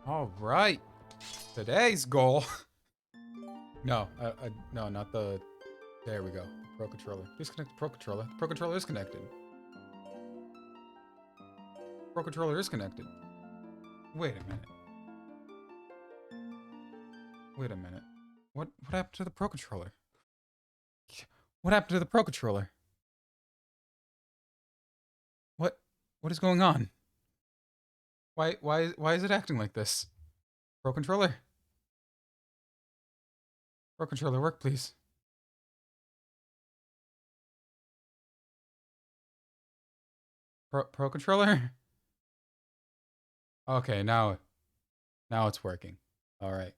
All right. Today's goal. No, no, not the. There we go. Pro controller. Disconnect the pro controller. Pro controller is connected. Pro controller is connected. Wait a minute. Wait a minute. What happened to the pro controller? What happened to the pro controller? What what is going on? Why is it acting like this? Pro controller? Pro controller, work please. Pro controller? Okay, now it's working. All right.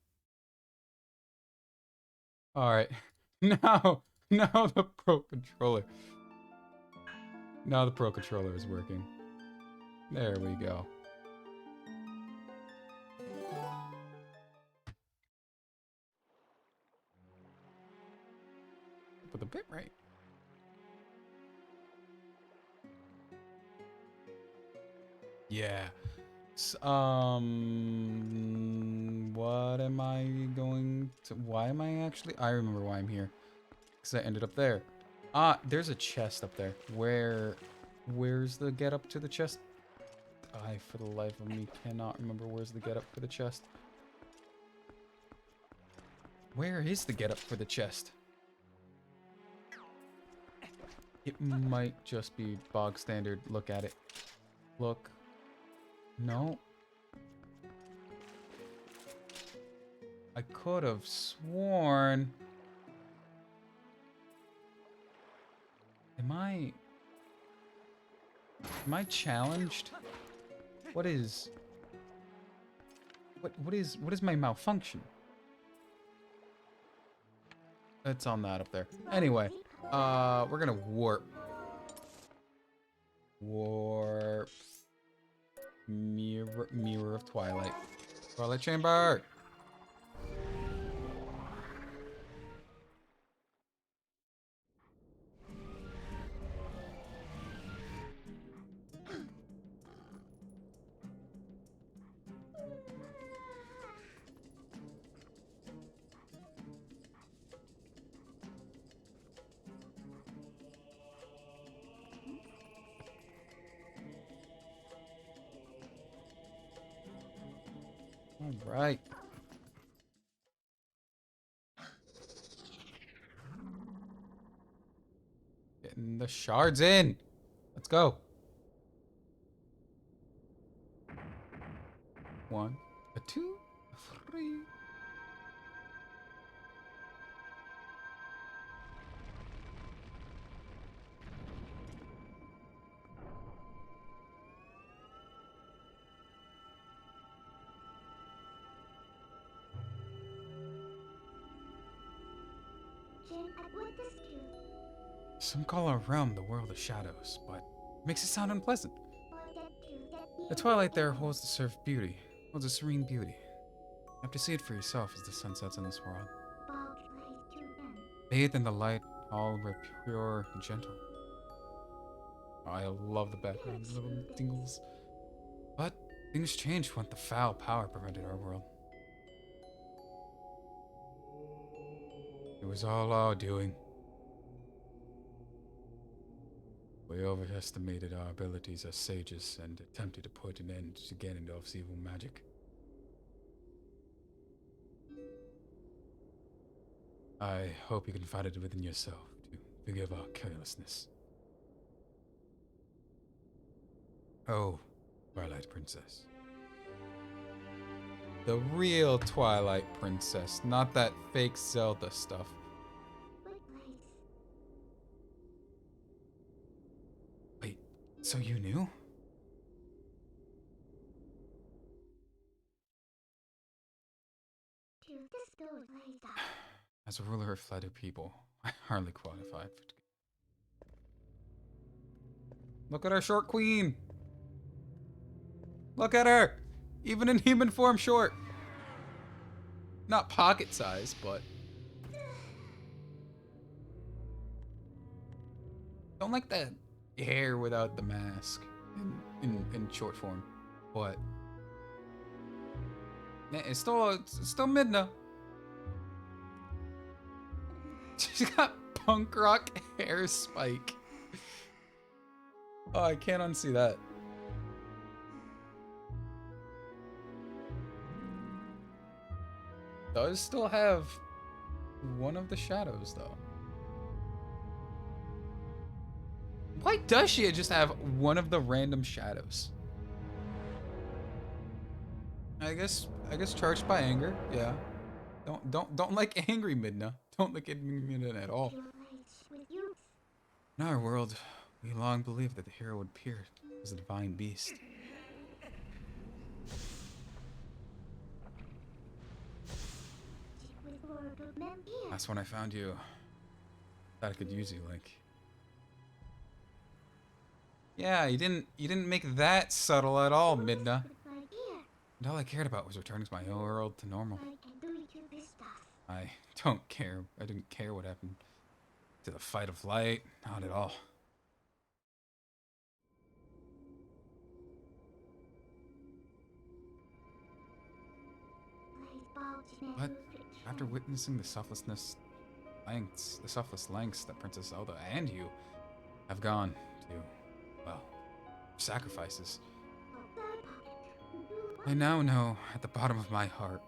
All right. Now the pro controller. Now the pro controller is working. There we go. Put the bit right. Yeah. What am I going to? Why am I actually? I remember why I'm here. Because I ended up there. Ah, there's a chest up there. Where's the get up to the chest? I, for the life of me, cannot remember where's the get up for the chest. Where is the get up for the chest? It might just be bog standard. Look at it. Look. No. I could have sworn. Am I challenged? What is my malfunction? It's on that up there. Anyway, we're gonna warp. Warp. Mirror of Twilight. Twilight Chamber! Alright. Getting the shards in. Let's go. One, a two, a three. Some call our realm the world of shadows, but makes it sound unpleasant. The twilight there holds the serve beauty, holds a serene beauty. You have to see it for yourself as the sun sets in this world. Bathed in the light, all were pure and gentle. I love the background little tingles. But things changed when the foul power prevented our world. It was all our doing. We overestimated our abilities as sages and attempted to put an end to Ganondorf's evil magic. I hope you can find it within yourself to forgive our carelessness. Oh, Twilight Princess. The real Twilight Princess, not that fake Zelda stuff. Wait, so you knew? As a ruler of flattered people, I hardly qualified. Look at our short queen! Look at her! Even in human form short. Not pocket size, but... Don't like the hair without the mask in short form. But It's still Midna. She's got punk rock hair spike. Oh, I can't unsee that. Does still have one of the shadows, though. Why does she just have one of the random shadows? I guess charged by anger. Yeah. Don't like angry Midna. Don't like angry Midna at all. In our world, we long believed that the hero would appear as a divine beast. That's when I found you. Thought I could use you, Link. Yeah, you didn't make that subtle at all, Midna. And all I cared about was returning to my own world to normal. I don't care. I didn't care what happened to the fight of light. Not at all. But after witnessing the selfless lengths that Princess Zelda and you have gone to, well, sacrifices, I now know at the bottom of my heart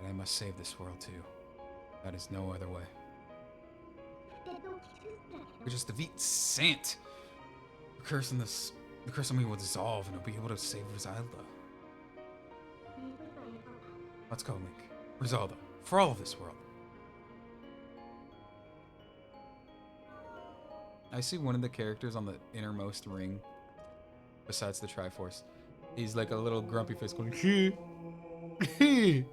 that I must save this world too. That is no other way. We just defeat Sant. The curse on me will dissolve and I'll be able to save Zelda. Let's go, Link. For Zelda. For all of this world. I see one of the characters on the innermost ring, besides the Triforce. He's like a little grumpy face going, hee, hee.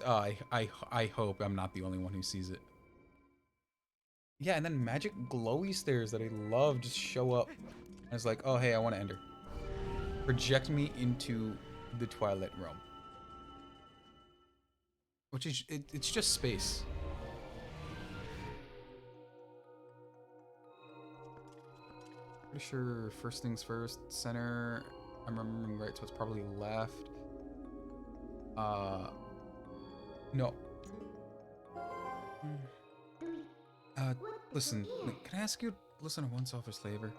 I hope I'm not the only one who sees it. Yeah, and then magic glowy stairs that I love just show up. And it's like, oh hey, I want to enter. Project me into the Twilight realm. Which is, it's just space. Pretty sure first things first, center, I'm remembering right, so it's probably left. No. Listen, can I ask you to listen to one selfish favor?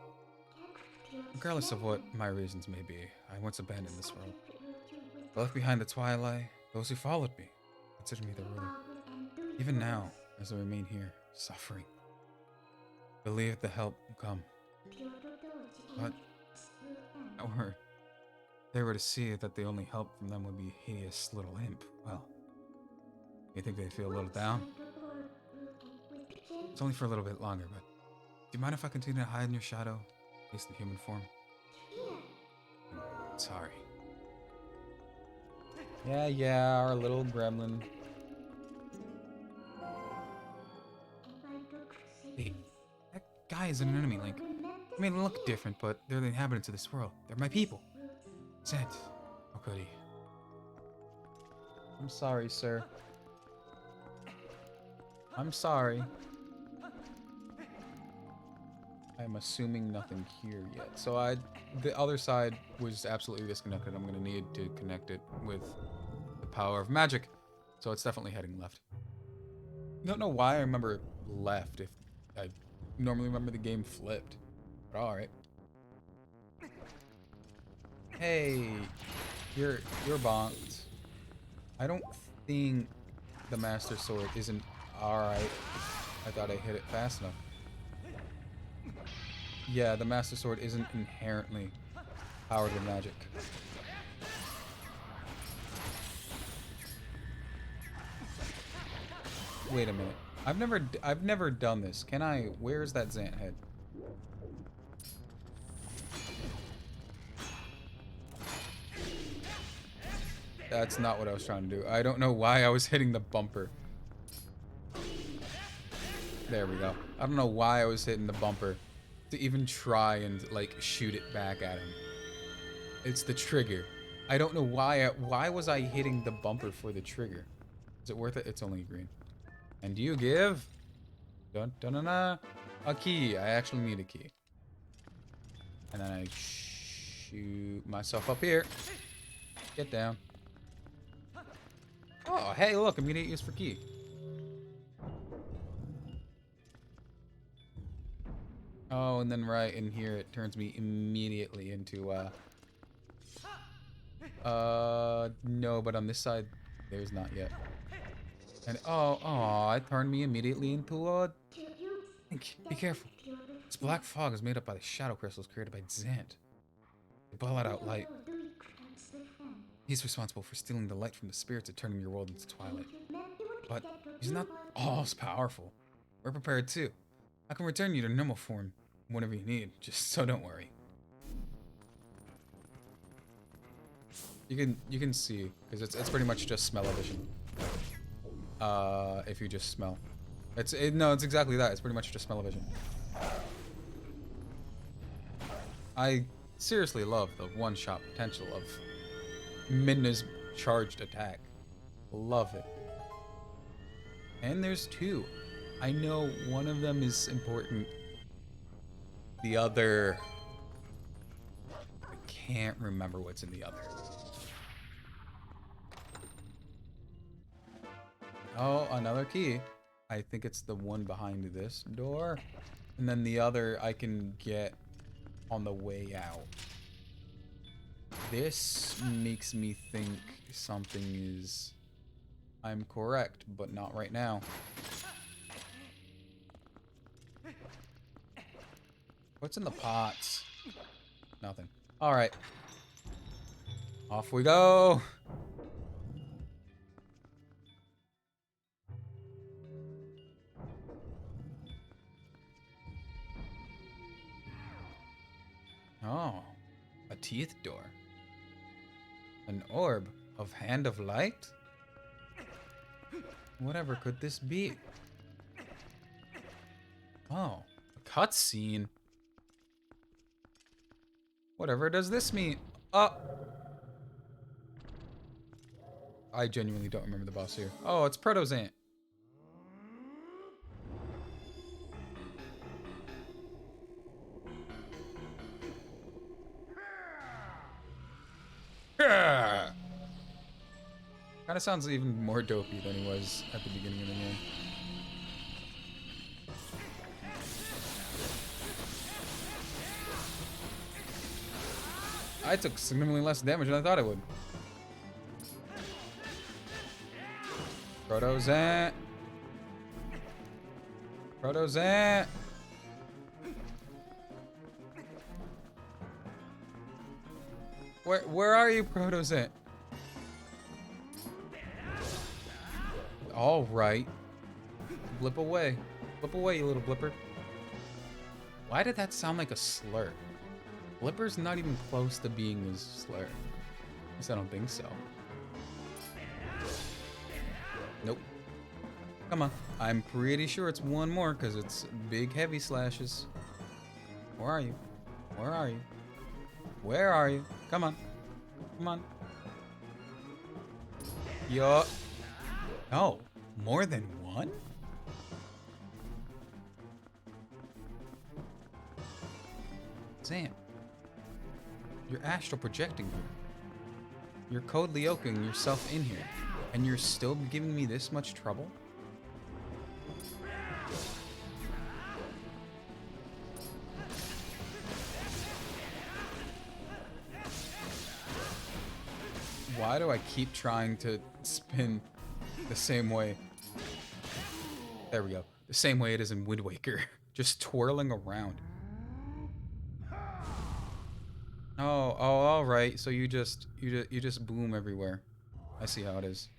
Regardless of what my reasons may be, I once abandoned this world. I left behind the Twilight, those who followed me, considered me the ruler. Even now, as I remain here, suffering, believe the help will come. But, if they were to see that the only help from them would be a hideous little imp, well, you think they'd feel a little down? It's only for a little bit longer, but do you mind if I continue to hide in your shadow, at least in human form? I'm sorry. Yeah, our little gremlin. Hey, that guy is an enemy, Link. I may look different, but they're the inhabitants of this world. They're my people. Sant. How could he? I'm sorry, sir. I'm sorry. I'm assuming nothing here yet. So the other side was absolutely disconnected. I'm gonna need to connect it with the power of magic. So it's definitely heading left. Don't know why I remember left if I normally remember the game flipped. But alright. Hey, you're bonked. I don't think the Master Sword isn't alright. I thought I hit it fast enough. Yeah, the Master Sword isn't inherently powered with magic. Wait a minute. I've never done this. Can I? Where's that Zant head? That's not what I was trying to do. I don't know why I was hitting the bumper. There we go. I don't know why I was hitting the bumper to even try and like shoot it back at him. It's the trigger. I don't know why was I hitting the bumper for the trigger? Is it worth it? It's only green. And you give a key. I actually need a key. And then I shoot myself up here. Get down. Oh, hey, look, immediate use for key. Oh, and then right in here, it turns me immediately into, no, but on this side, there's not yet. And, it turned me immediately into, be careful. This black fog is made up by the shadow crystals created by Zant. They blot out light. He's responsible for stealing the light from the spirits and turning your world into twilight. But he's not all powerful. We're prepared too. I can return you to normal form whenever you need, just so don't worry. You can see, because it's pretty much just smell-o-vision. If you just smell. No, it's exactly that. It's pretty much just smell-o-vision. I seriously love the one-shot potential of Midna's charged attack. Love it. And there's two. I know one of them is important. The other... I can't remember what's in the other. Oh, another key. I think it's the one behind this door. And then the other I can get on the way out. This makes me think something is... I'm correct, but not right now. What's in the pots? Nothing. Alright. Off we go! Oh, a teeth door. An orb of Hand of Light? Whatever could this be? Oh, a cutscene. Whatever does this mean? I genuinely don't remember the boss here. Oh, it's Protozant. Kind of sounds even more dopey than he was at the beginning of the game. I took significantly less damage than I thought I would. Protozant. Protozant. Where are you, Protozant? All right. Blip away. Blip away, you little blipper. Why did that sound like a slur? Blipper's not even close to being a slur. At least I don't think so. Nope. Come on. I'm pretty sure it's one more because it's big heavy slashes. Where are you? Where are you? Where are you? Come on. Come on. Yo. Oh, more than one? Sam. You're astral projecting here. You're code Leoking yourself in here. And you're still giving me this much trouble? Why do I keep trying to spin the same way? There we go. The same way it is in Wind Waker. Just twirling around. Oh, all right. So you just boom everywhere. I see how it is.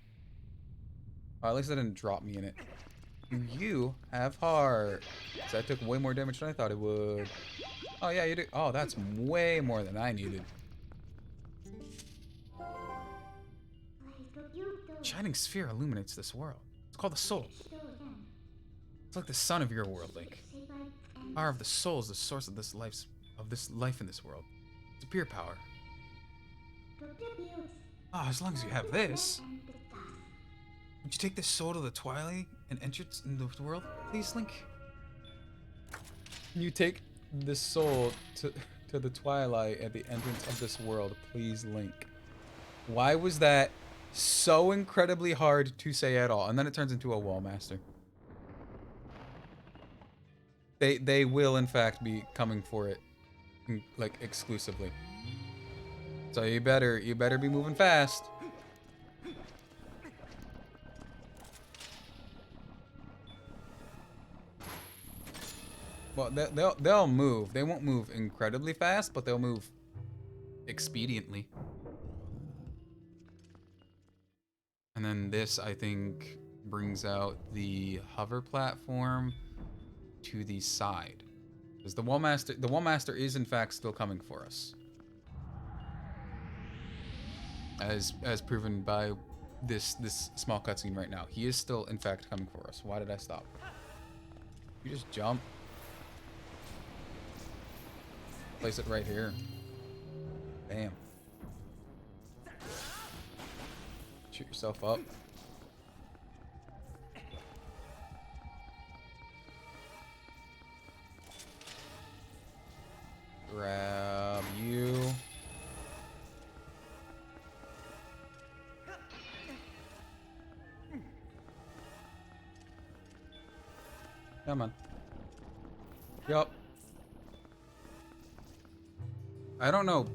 Oh, at least that didn't drop me in it. You have heart. So I took way more damage than I thought it would. Oh yeah, you do. Oh, that's way more than I needed. Shining sphere illuminates this world. It's called the soul. It's like the sun of your world, Link. The power of the soul is the source of this life in this world. It's a pure power. Oh, as long as you have this. Would you take this soul to the Twilight and enter it in the world, please, Link? Can you take this soul to to the Twilight at the entrance of this world. Please link. Why was that so incredibly hard to say at all? And then it turns into a wall master. They will in fact be coming for it, like exclusively. So you better be moving fast. Well, they'll move. They won't move incredibly fast, but they'll move expediently. And then this, I think, brings out the hover platform to the side, because the wall master is in fact still coming for us, as proven by this small cutscene right now. He is still in fact coming for us. Why did I stop? You just jump. Place it right here. Bam. Shoot yourself up. Grab you. Come on. Yup. I don't know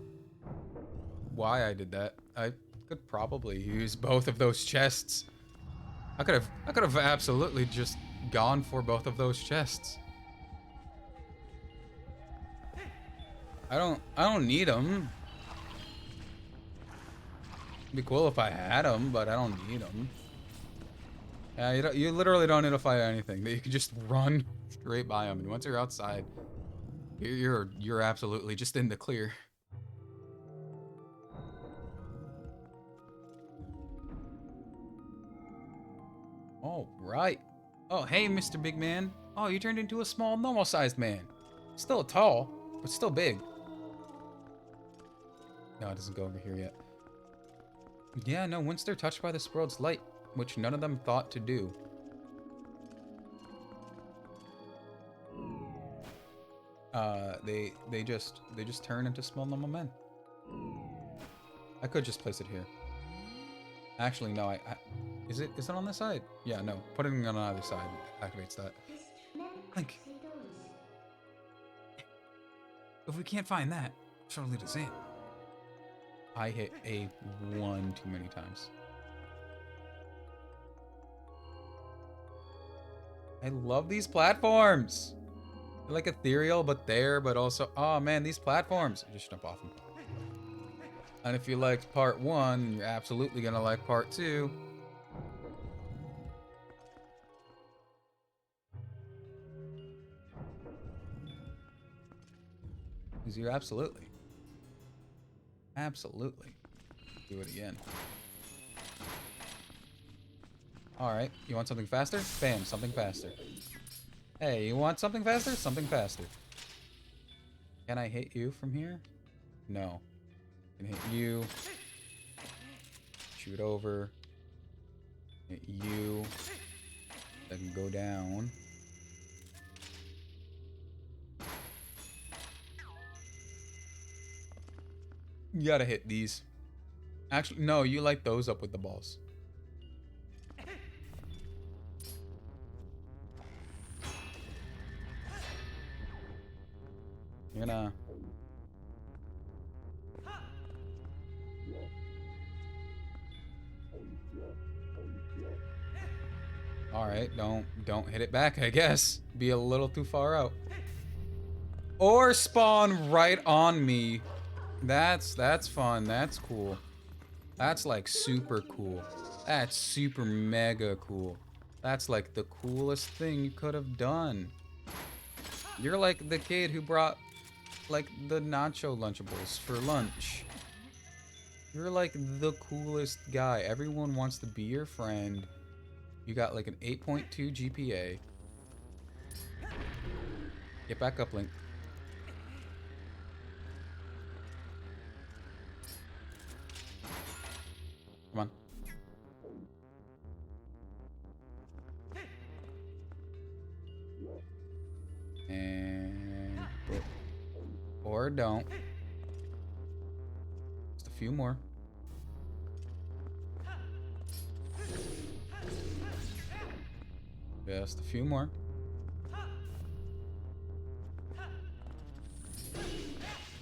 why I did that. I could probably use both of those chests. I could have absolutely just gone for both of those chests. I don't need them. It'd be cool if I had them, but I don't need them. Yeah, you literally don't need to fight anything. You can just run straight by them, and once you're outside, you're absolutely just in the clear. All right. Oh, hey, Mr. Big Man. Oh, you turned into a small, normal-sized man. Still tall, but still big. No, it doesn't go over here yet. Yeah, no, once they're touched by this world's light, which none of them thought to do. They just turn into small normal men. I could just place it here. Actually, no, is it on this side? Yeah, no. Putting it on either side activates that. Link. If we can't find that, it'll lead us in. I hit A one too many times. I love these platforms. They're like ethereal, but also... Oh, man, these platforms. Just jump off them. And if you liked part 1, you're absolutely going to like part 2. Because you absolutely do it again. Alright, you want something faster? Bam, something faster. Hey, you want something faster? Something faster. Can I hit you from here? No. I can hit you. Shoot over. Hit you. I can go down. You gotta hit these. Actually, no, you light those up with the balls. You're gonna... Alright, don't hit it back, I guess. Be a little too far out. Or spawn right on me. That's fun. That's cool. That's like super cool. That's super mega cool. That's like the coolest thing you could have done. You're like the kid who brought like the nacho Lunchables for lunch. You're like the coolest guy. Everyone wants to be your friend. You got like an 8.2 GPA. Get back up, Link. Come on. And... Or or don't. Just a few more. Just a few more.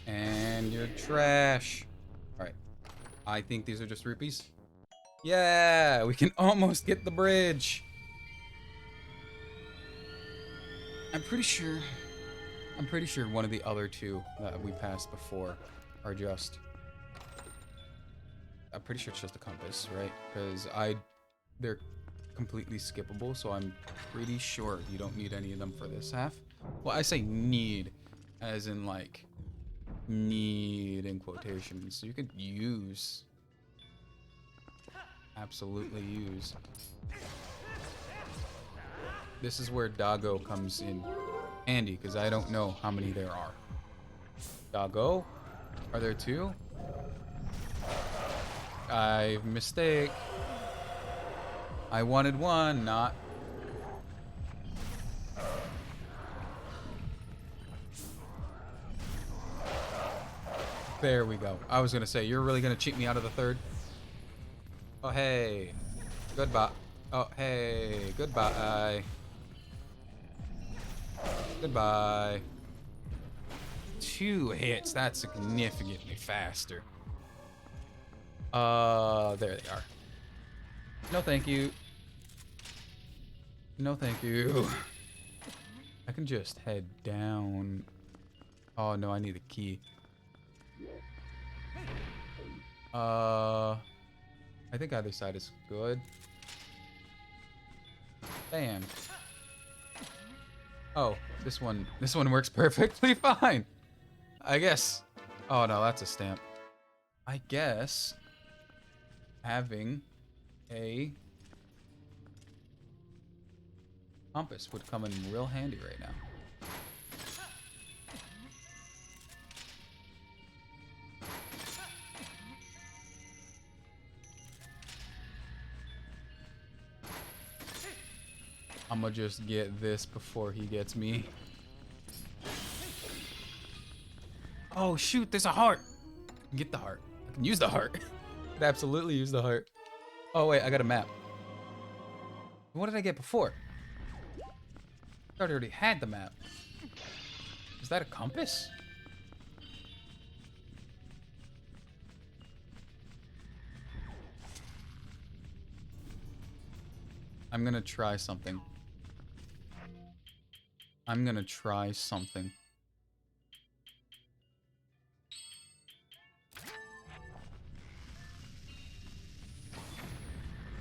And you're trash. Alright. I think these are just rupees. Yeah! We can almost get the bridge. I'm pretty sure one of the other two that we passed before are just... I'm pretty sure it's just a compass, right? Because they're completely skippable, so I'm pretty sure you don't need any of them for this half. Well, I say need, as in like, need in quotations. So you could use, absolutely use. This is where Doggo comes in handy, because I don't know how many there are. Doggo? Are there two? Mistake. I wanted one, not... There we go. I was gonna say, you're really gonna cheat me out of the third? Oh, hey. Goodbye. Oh, hey. Goodbye. Goodbye. 2 hits. That's significantly faster. There they are. No, thank you. No, thank you. I can just head down. Oh, no, I need a key. I think either side is good. Bam. Oh, this one works perfectly fine. I guess. Oh, no, that's a stamp. I guess having a compass would come in real handy right now. I'm gonna just get this before he gets me. Oh shoot, there's a heart. Get the heart. I can use the heart. I could absolutely use the heart. Oh wait, I got a map. What did I get before? I thought I already had the map. Is that a compass? I'm gonna try something.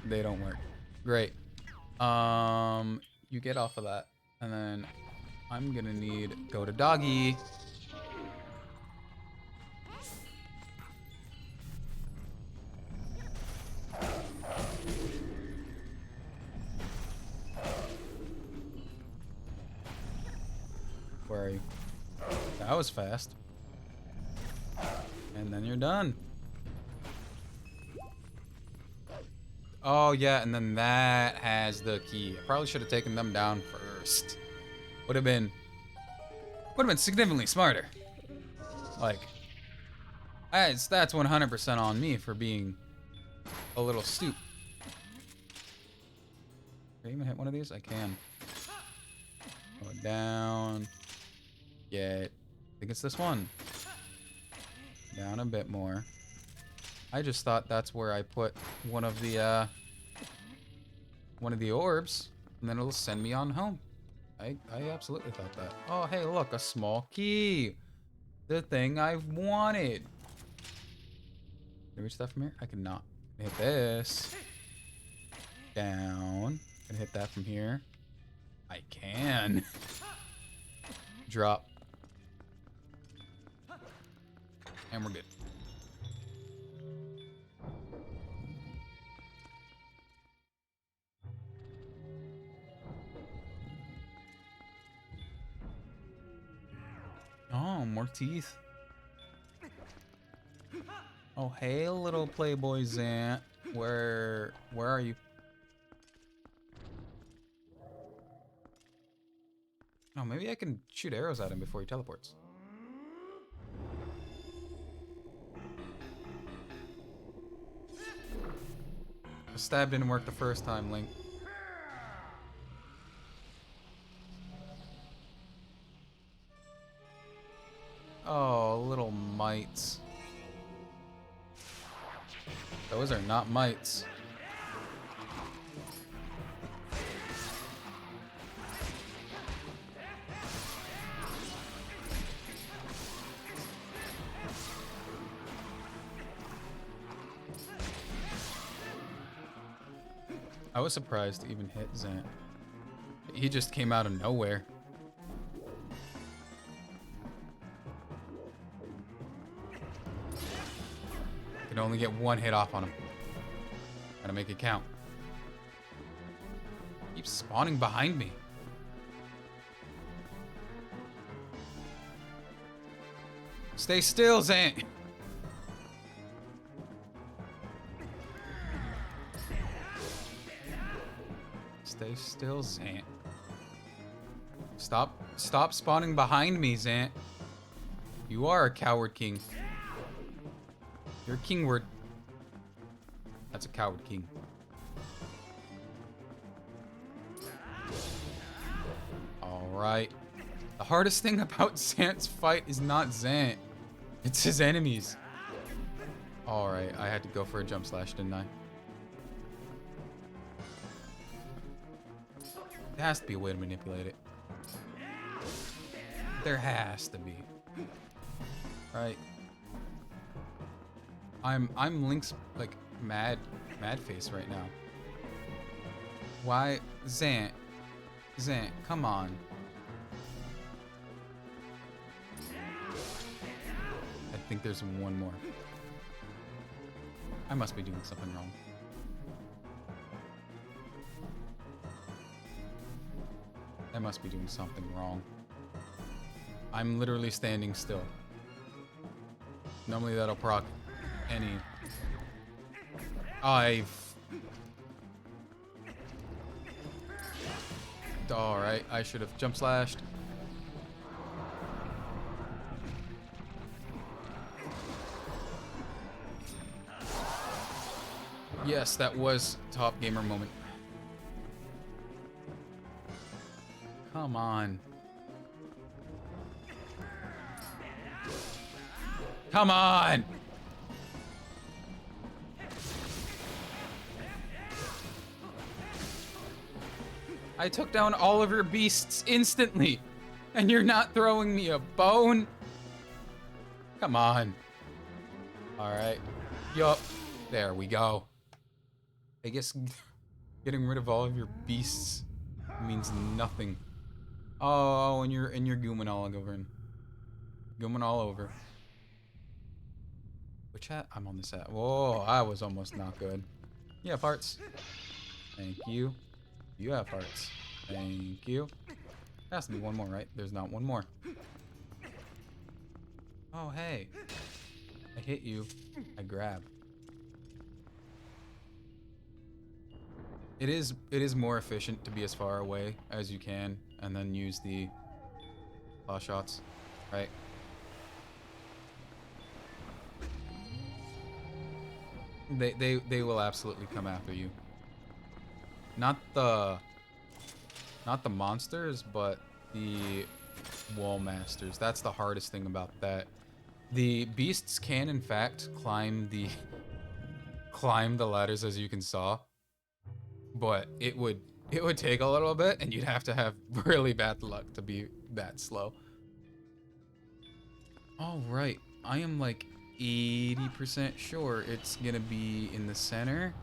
They don't work. Great. You get off of that. And then I'm gonna need go to doggy. Where are you? That was fast. And then you're done. Oh yeah, and then that has the key. I probably should have taken them down first. Would have been significantly smarter. Like, that's 100% on me for being a little stoop. Can I even hit one of these? I can. Go down. Get. I think it's this one. Down a bit more. I just thought that's where I put one of the orbs, and then it'll send me on home. I absolutely thought that. Oh, hey, look, a small key. The thing I've wanted. Can I reach that from here? I cannot. Hit this. Down. Can I hit that from here? I can. Drop. And we're good. Oh, more teeth. Oh, hey, little Playboy Zant. Where are you? Oh, maybe I can shoot arrows at him before he teleports. The stab didn't work the first time, Link. Oh, little mites. Those are not mites. I was surprised to even hit Zant. He just came out of nowhere. Can only get one hit off on him. Gotta make it count. Keeps spawning behind me. Stay still, Zant. Stay still, Zant. Stop spawning behind me, Zant. You are a coward king. You're a king word. That's a coward king. Alright. The hardest thing about Zant's fight is not Zant. It's his enemies. Alright, I had to go for a jump slash, didn't I? There has to be a way to manipulate it. There has to be. Right. I'm Link's like mad face right now. Why Zant, come on. I think there's one more. I must be doing something wrong. I must be doing something wrong. I'm literally standing still. Normally that'll proc any. Alright, I should have jump slashed. Yes, that was top gamer moment. Come on. Come on! I took down all of your beasts instantly, and you're not throwing me a bone? Come on. Alright. Yup. There we go. I guess getting rid of all of your beasts means nothing. Oh, and you're gooming all over. Gooming all over. Which hat? I'm on this hat. Whoa, I was almost not good. You have hearts. Thank you. You have hearts. Thank you. There has to be one more, right? There's not one more. Oh, hey. I hit you. I grab. It is more efficient to be as far away as you can and then use the claw shots, right? They will absolutely come after you. Not the monsters, but the wall masters. That's the hardest thing about that. The beasts can in fact climb the ladders, as you can saw, but it would take a little bit, and you'd have to have really bad luck to be that slow. All right, I am like 80% sure it's gonna be in the center,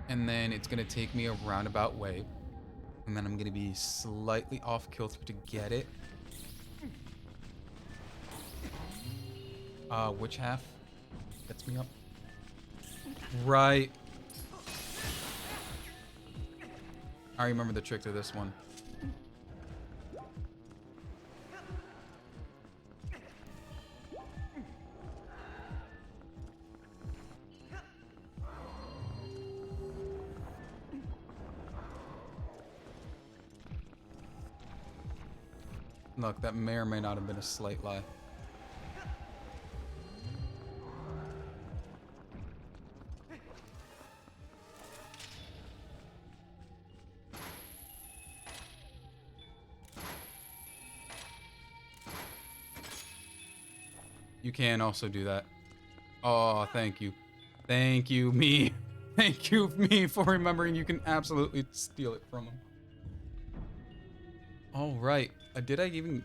and then it's gonna take me a roundabout way, and then I'm gonna be slightly off kilter to get it. Which half gets me up? Right. I remember the trick to this one. Look, that may or may not have been a slight lie. You can also do that. Oh, thank you. Thank you, me. Thank you, me, for remembering you can absolutely steal it from him. All right. Did I even...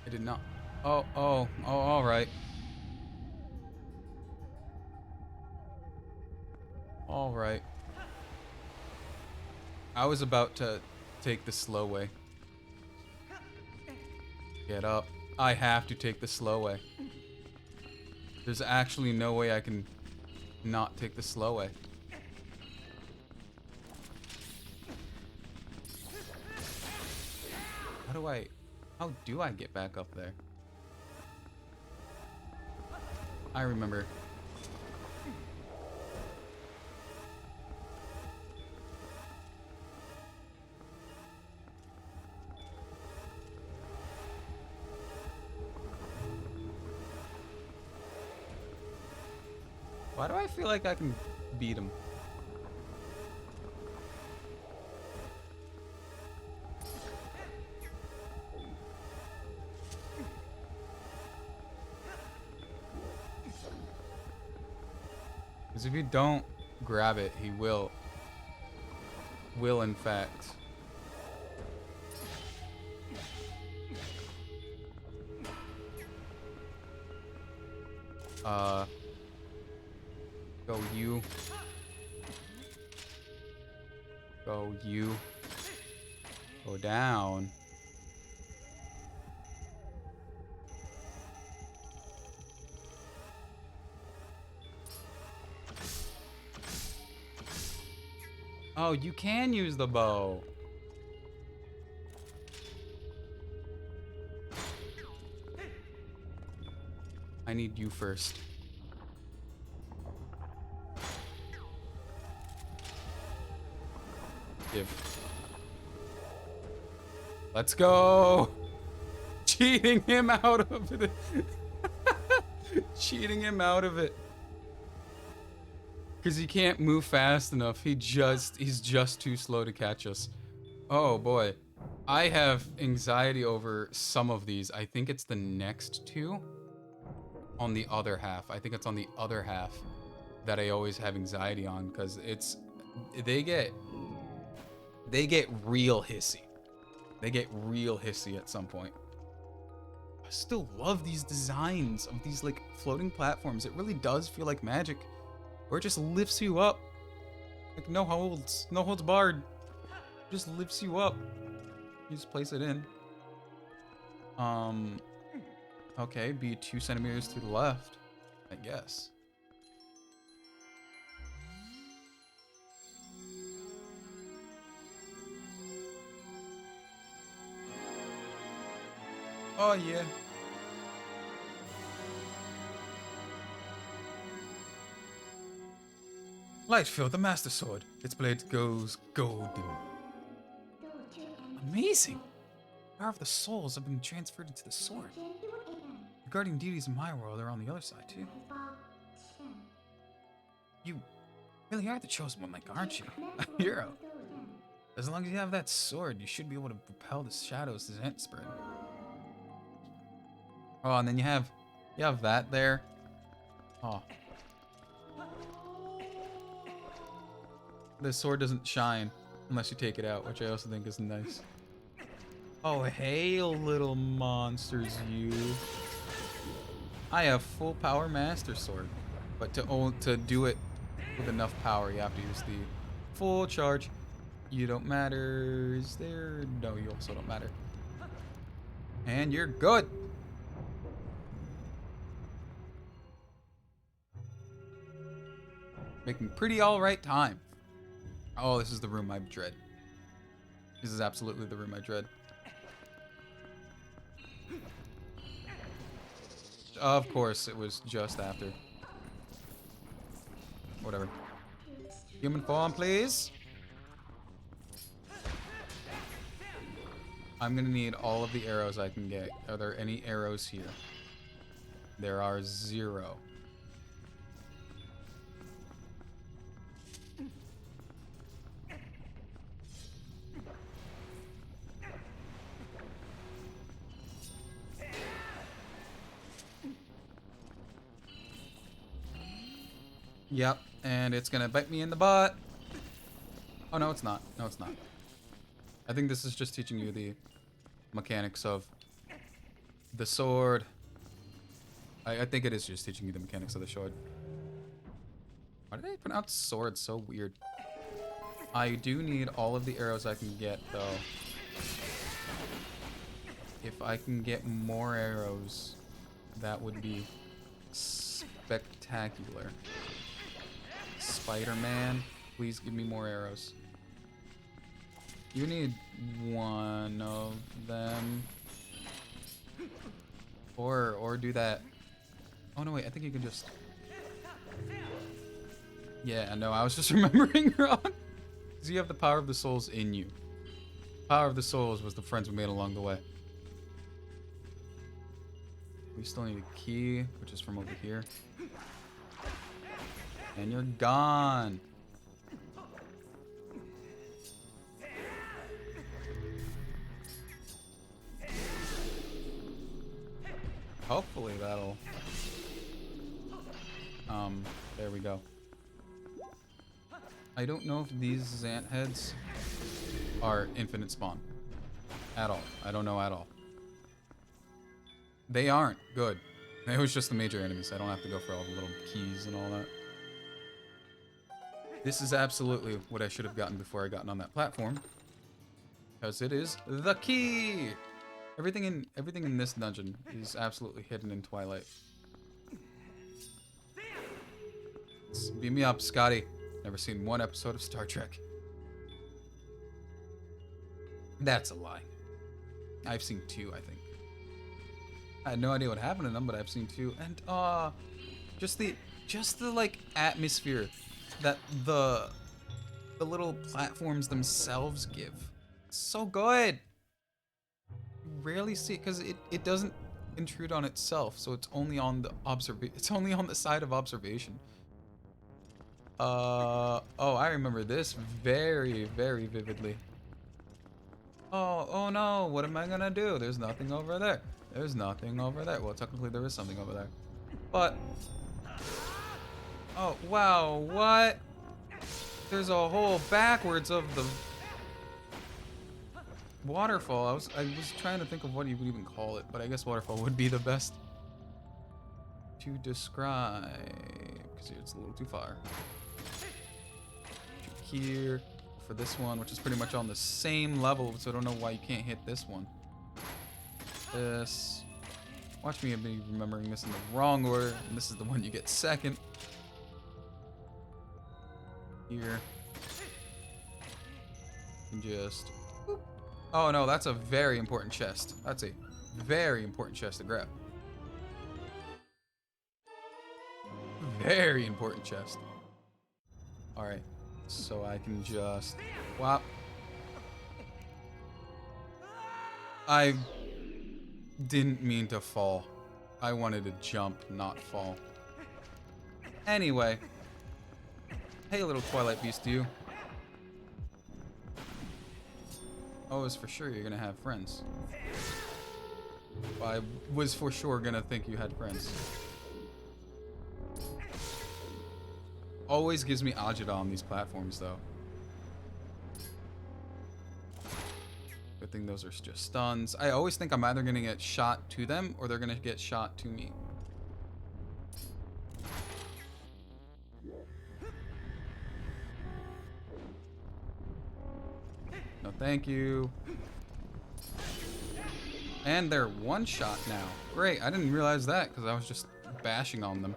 I did not. Oh, all right. All right. I was about to take the slow way. Get up. I have to take the slow way. There's actually no way I can not take the slow way. How do I get back up there? I remember. Why do I feel like I can beat him? Because if you don't grab it, he will in fact. Go you. Go you. Go down. Oh, you can use the bow. I need you first. Give. Let's go. Cheating him out of it. Cheating him out of it. Because he can't move fast enough. He's just too slow to catch us. Oh boy. I have anxiety over some of these. I think it's the next two on the other half. I think it's on the other half that I always have anxiety on, because they get real hissy. They get real hissy at some point. I still love these designs of these like floating platforms. It really does feel like magic. Or it just lifts you up. Like no holds barred. Just lifts you up. You just place it in. Okay, be 2 centimeters to the left, I guess. Oh yeah. Lightfield, the Master Sword. Its blade goes golden. Amazing! The power of the souls have been transferred into the sword. The guardian deities in my world are on the other side, too. You really are the chosen one, like, aren't you? A hero. As long as you have that sword, you should be able to repel the shadows the Zant spread. Oh, and then you have that there. Oh. The sword doesn't shine unless you take it out, which I also think is nice. Oh, hail, little monsters, you. I have full power Master Sword, but to do it with enough power, you have to use the full charge. You don't matter. Is there? No, you also don't matter. And you're good. Making pretty alright time. Oh, this is the room I dread. This is absolutely the room I dread. Of course, it was just after. Whatever. Human form, please. I'm gonna need all of the arrows I can get. Are there any arrows here? There are 0. Yep, and it's gonna bite me in the butt. Oh, no, it's not. No, it's not. I think this is just teaching you the mechanics of the sword. I think it is just teaching you the mechanics of the sword. Why do they pronounce sword so weird? I do need all of the arrows I can get, though. If I can get more arrows, that would be spectacular. Spider-Man, please give me more arrows. You need one of them. Or do that. Oh no, wait, I think you can just... Yeah, no, I was just remembering wrong. Because you have the power of the souls in you. Power of the souls was the friends we made along the way. We still need a key, which is from over here. And you're gone. Hopefully that'll... there we go. I don't know if these Zant heads are infinite spawn. At all. I don't know at all. They aren't. Good. It was just the major enemies. I don't have to go for all the little keys and all that. This is absolutely what I should have gotten before I gotten on that platform. Because it is the key! Everything in this dungeon is absolutely hidden in Twilight. Beam me up, Scotty. Never seen one episode of Star Trek. That's a lie. I've seen 2, I think. I had no idea what happened in them, but I've seen 2. And just the like atmosphere that the little platforms themselves give. It's so good. You rarely see it because it doesn't intrude on itself, so it's only on the side of observation. Oh, I remember this very, very vividly. Oh no, what am I gonna do? There's nothing over there. There's nothing over there. Well, technically there is something over there. But... Oh, wow, what? There's a whole backwards of the waterfall. I was trying to think of what you would even call it, but I guess waterfall would be the best to describe, because it's a little too far. Here for this one, which is pretty much on the same level, so I don't know why you can't hit this one. This. Watch me be remembering this in the wrong order, and this is the one you get second. Here. And just... Oh no, that's a very important chest. That's a very important chest to grab. Very important chest. Alright. So I can just... Whop. I didn't mean to fall. I wanted to jump, not fall. Anyway. Hey, little Twilight Beast, you. Oh, it's for sure you're gonna have friends. I was for sure gonna think you had friends. Always gives me agita on these platforms, though. Good thing those are just stuns. I always think I'm either gonna get shot to them or they're gonna get shot to me. No, thank you. And they're one shot now. Great, I didn't realize that because I was just bashing on them.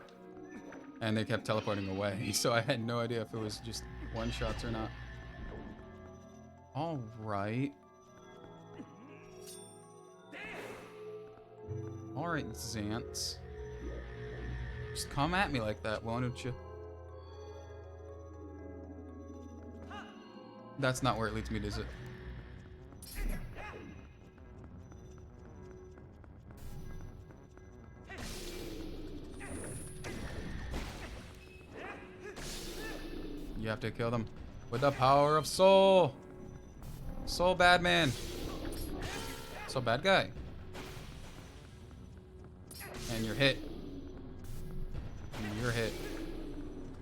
And they kept teleporting away, so I had no idea if it was just one shots or not. Alright. Alright, Zants. Just come at me like that, why don't you? That's not where it leads me, is it? You have to kill them with the power of soul. Soul bad man. Soul bad guy. And you're hit. And you're hit.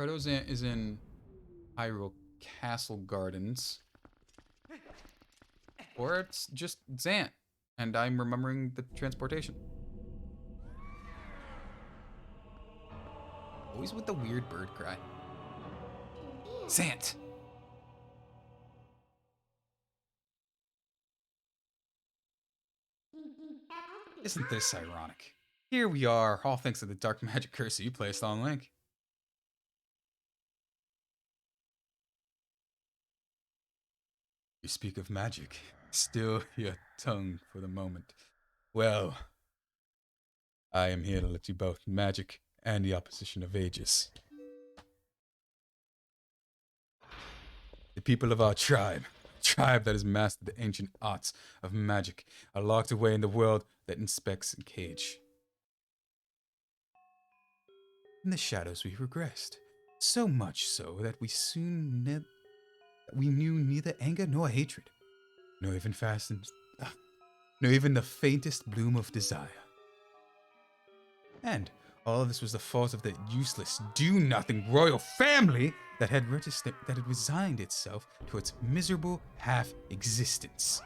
Protozant is in Hyrule Castle Gardens. Or it's just Zant. And I'm remembering the transportation. Always with the weird bird cry. Zant! Isn't this ironic? Here we are, all thanks to the dark magic curse you placed on Link. You speak of magic. Still your tongue for the moment. Well, I am here to let you both magic and the opposition of ages. The people of our tribe that has mastered the ancient arts of magic, are locked away in the world that inspects and cage. In the shadows we regressed, so much so that we knew neither anger nor hatred, nor even nor even the faintest bloom of desire. And all of this was the fault of that useless, do-nothing royal family that had resigned itself to its miserable half-existence.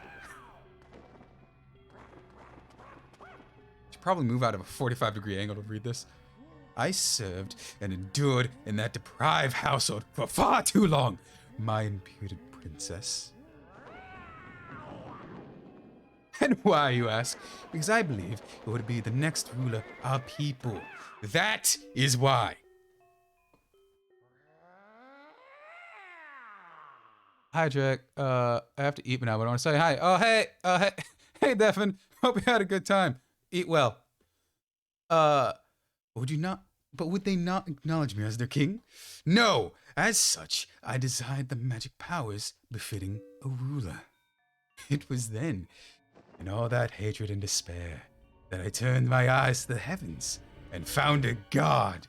Should probably move out of a 45-degree angle to read this. I served and endured in that deprived household for far too long, my imputed princess. And why, you ask? Because I believe it would be the next ruler of our people. That is why. Hi, Jack. I have to eat now, but I want to say hi. Oh, hey, hey, Devin. Hope you had a good time. Eat well. Would they not acknowledge me as their king? No! As such, I desired the magic powers befitting a ruler. It was then, in all that hatred and despair, that I turned my eyes to the heavens and found a god.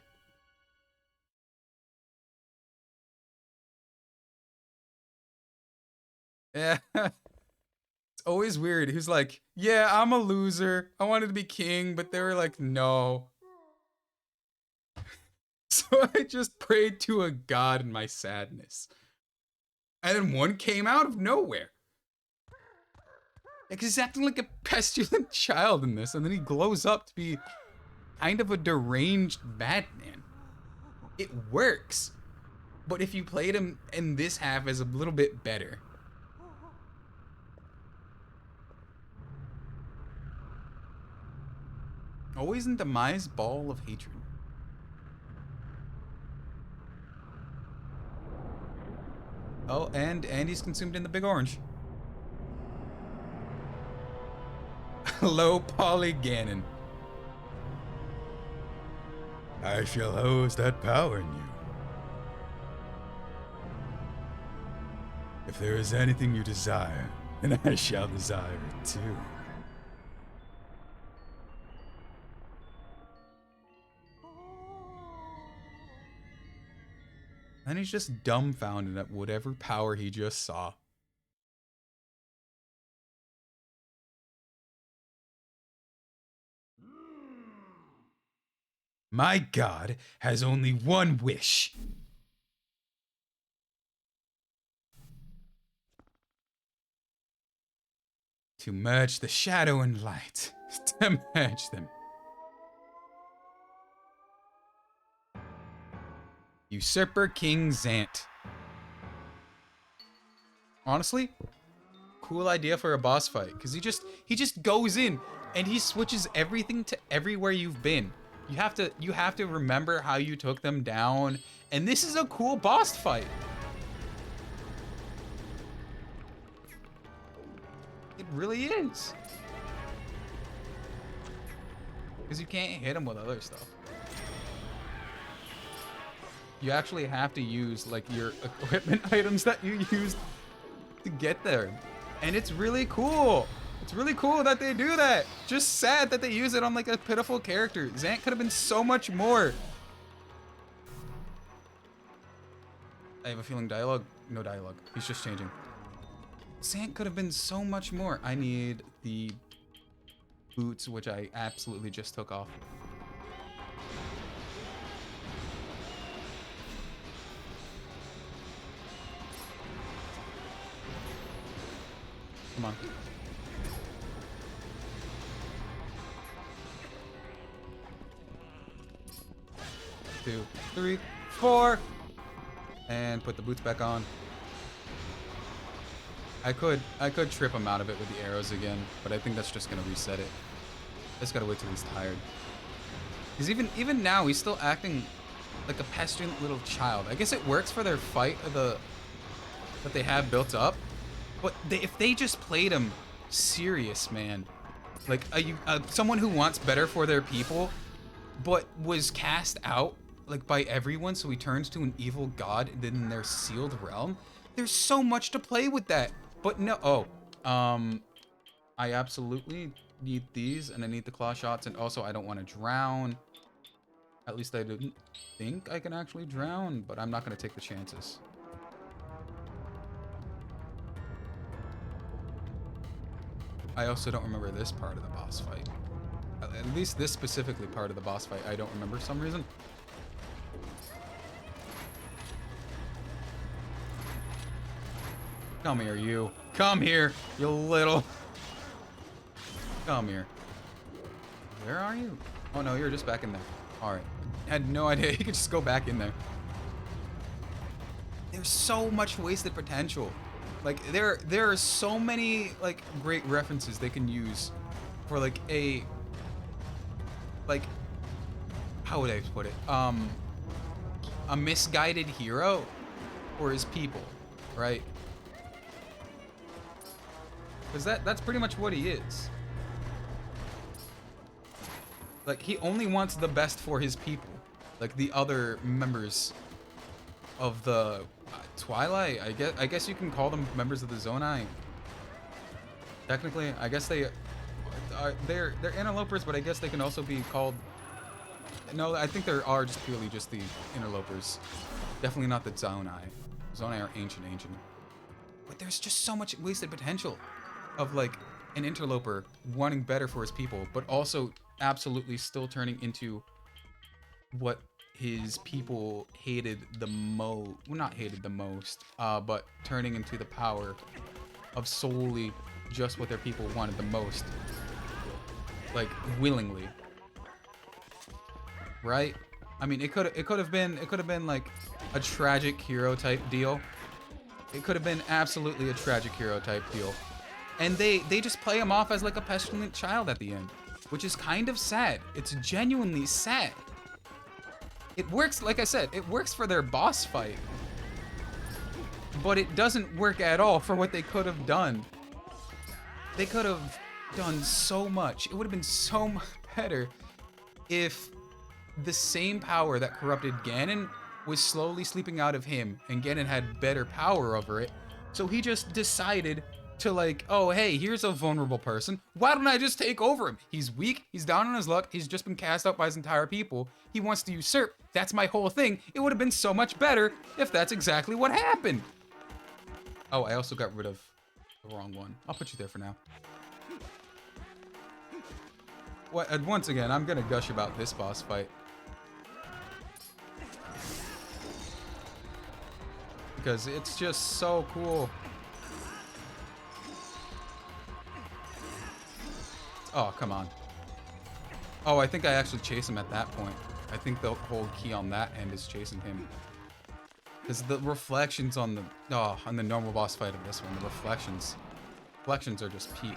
Yeah. It's always weird. He's like, yeah, I'm a loser. I wanted to be king, but they were like, no. So I just prayed to a god in my sadness. And then one came out of nowhere. Because he's acting like a pestilent child in this, and then he glows up to be kind of a deranged madman. It works. But if you played him in this half as a little bit better. Always in demise ball of hatred. Oh, and he's consumed in the big orange. Hello, Polyganon. I shall house that power in you. If there is anything you desire, then I shall desire it too. And he's just dumbfounded at whatever power he just saw. My god has only one wish. To merge the shadow and light. To merge them. Usurper King Zant. Honestly, cool idea for a boss fight, because he just goes in and he switches everything to everywhere you've been. You have to remember how you took them down, and this is a cool boss fight. It really is. Because you can't hit him with other stuff. You actually have to use like your equipment items that you used to get there. And it's really cool. It's really cool that they do that. Just sad that they use it on like a pitiful character. Zant could have been so much more. I have a feeling dialogue. No dialogue. He's just changing. Zant could have been so much more. I need the boots, which I absolutely just took off. on. 2, 3, 4. And put the boots back on. I could trip him out of it with the arrows again, but I think that's just gonna reset it. Just gotta wait till he's tired. Because even now, he's still acting like a pestilent little child. I guess it works for their fight that they have built up. But if they just played him serious, man, like someone who wants better for their people, but was cast out like by everyone, so he turns to an evil god in their sealed realm. There's so much to play with that. But no, I absolutely need these, and I need the claw shots, and also I don't want to drown. At least I didn't think I can actually drown, but I'm not going to take the chances. I also don't remember this part of the boss fight. At least this specifically part of the boss fight, I don't remember for some reason. Come here, you. Come here, you little. Come here. Where are you? Oh no, you're just back in there. Alright. I had no idea you could just go back in there. There's so much wasted potential. Like, there are so many, like, great references they can use for, like, how would I put it? A misguided hero for his people, right? Because that's pretty much what he is. Like, he only wants the best for his people. Like the other members of the Twilight, I guess you can call them members of the Zonai. Technically, I guess they're interlopers, but I guess they can also be called. No, I think there are just purely just the interlopers. Definitely not the Zonai. Zonai are ancient. But there's just so much wasted potential of like an interloper wanting better for his people, but also absolutely still turning into what his people hated the most. Well, not hated the most, but turning into the power of solely just what their people wanted the most, like willingly. Right? I mean, it could have been like a tragic hero type deal. It could have been absolutely a tragic hero type deal. And they just play him off as like a pestilent child at the end, which is kind of sad. It's genuinely sad. It works, like I said, it works for their boss fight, but it doesn't work at all for what they could have done. They could have done so much. It would have been so much better if the same power that corrupted Ganon was slowly sleeping out of him, and Ganon had better power over it. So he just decided to like, oh hey, here's a vulnerable person. Why don't I just take over him? He's weak, he's down on his luck, he's just been cast out by his entire people. He wants to usurp. That's my whole thing. It would have been so much better if that's exactly what happened. Oh, I also got rid of the wrong one. I'll put you there for now. Once again, I'm gonna gush about this boss fight. Because it's just so cool. Oh, come on. Oh, I think I actually chase him at that point. I think the whole key on that end is chasing him. Because the reflections on the normal boss fight of this one, the reflections are just peak.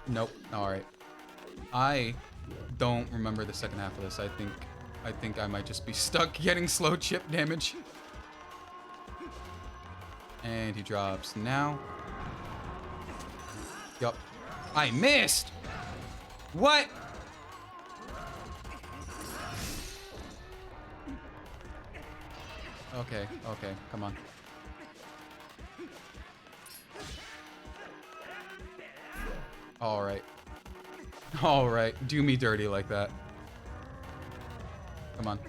Nope. Alright. I don't remember the second half of this. I think I might just be stuck getting slow chip damage. And he drops now. Yup. I missed! What? Okay, come on. Alright, do me dirty like that. Come on.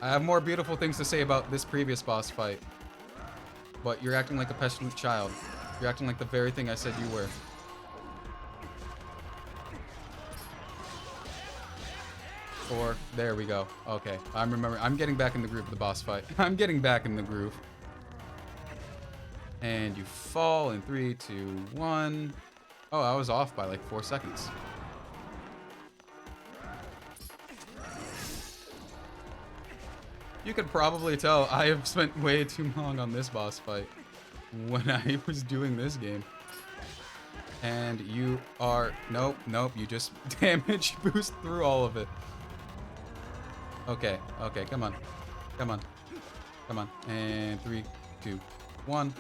I have more beautiful things to say about this previous boss fight. But you're acting like a pestilent child. You're acting like the very thing I said you were. 4. There we go. Okay, I'm getting back in the groove of the boss fight. I'm getting back in the groove. And you fall in 3, 2, 1. Oh, I was off by like 4 seconds. You could probably tell I have spent way too long on this boss fight when I was doing this game. And you are... Nope, nope, you just damage boost through all of it. Okay, okay, come on. Come on. Come on. And 3, 2, 1.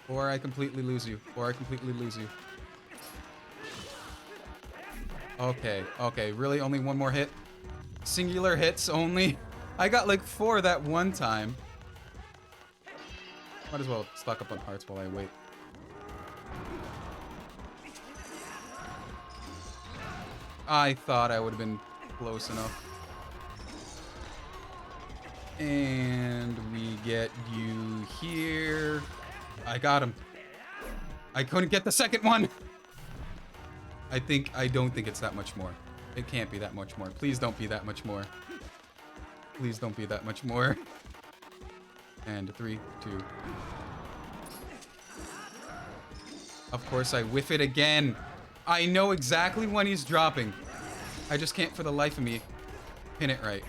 Or I completely lose you. Or I completely lose you. Okay, okay, really? Only one more hit? Singular hits only? I got like 4 that one time. Might as well stock up on hearts while I wait. I thought I would have been close enough. And we get you here. I got him. I couldn't get the second one. I don't think it's that much more. It can't be that much more. Please don't be that much more. Please don't be that much more. And 3, 2. Of course I whiff it again. I know exactly when he's dropping. I just can't for the life of me pin it right.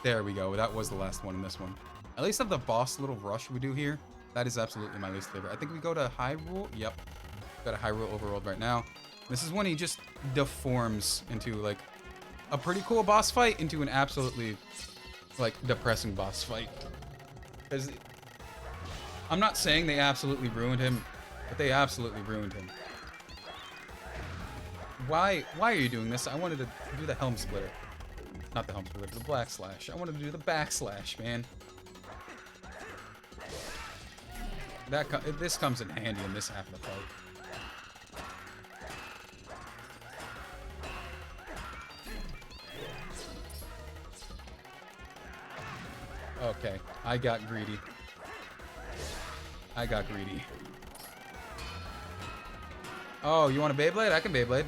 There we go. That was the last one in this one. At least of the boss little rush we do here, that is absolutely my least favorite. I think we go to Hyrule. Yep. Got a Hyrule overworld right now. This is when he just deforms into like a pretty cool boss fight into an absolutely like depressing boss fight. Because I'm not saying they absolutely ruined him, but they absolutely ruined him. Why are you doing this? I wanted to do the Helm Splitter. Not the Helm Splitter, the Black Slash. I wanted to do the Backslash, man. This comes in handy in this half of the fight. Okay, I got greedy. I got greedy. Oh, you want a Beyblade? I can Beyblade.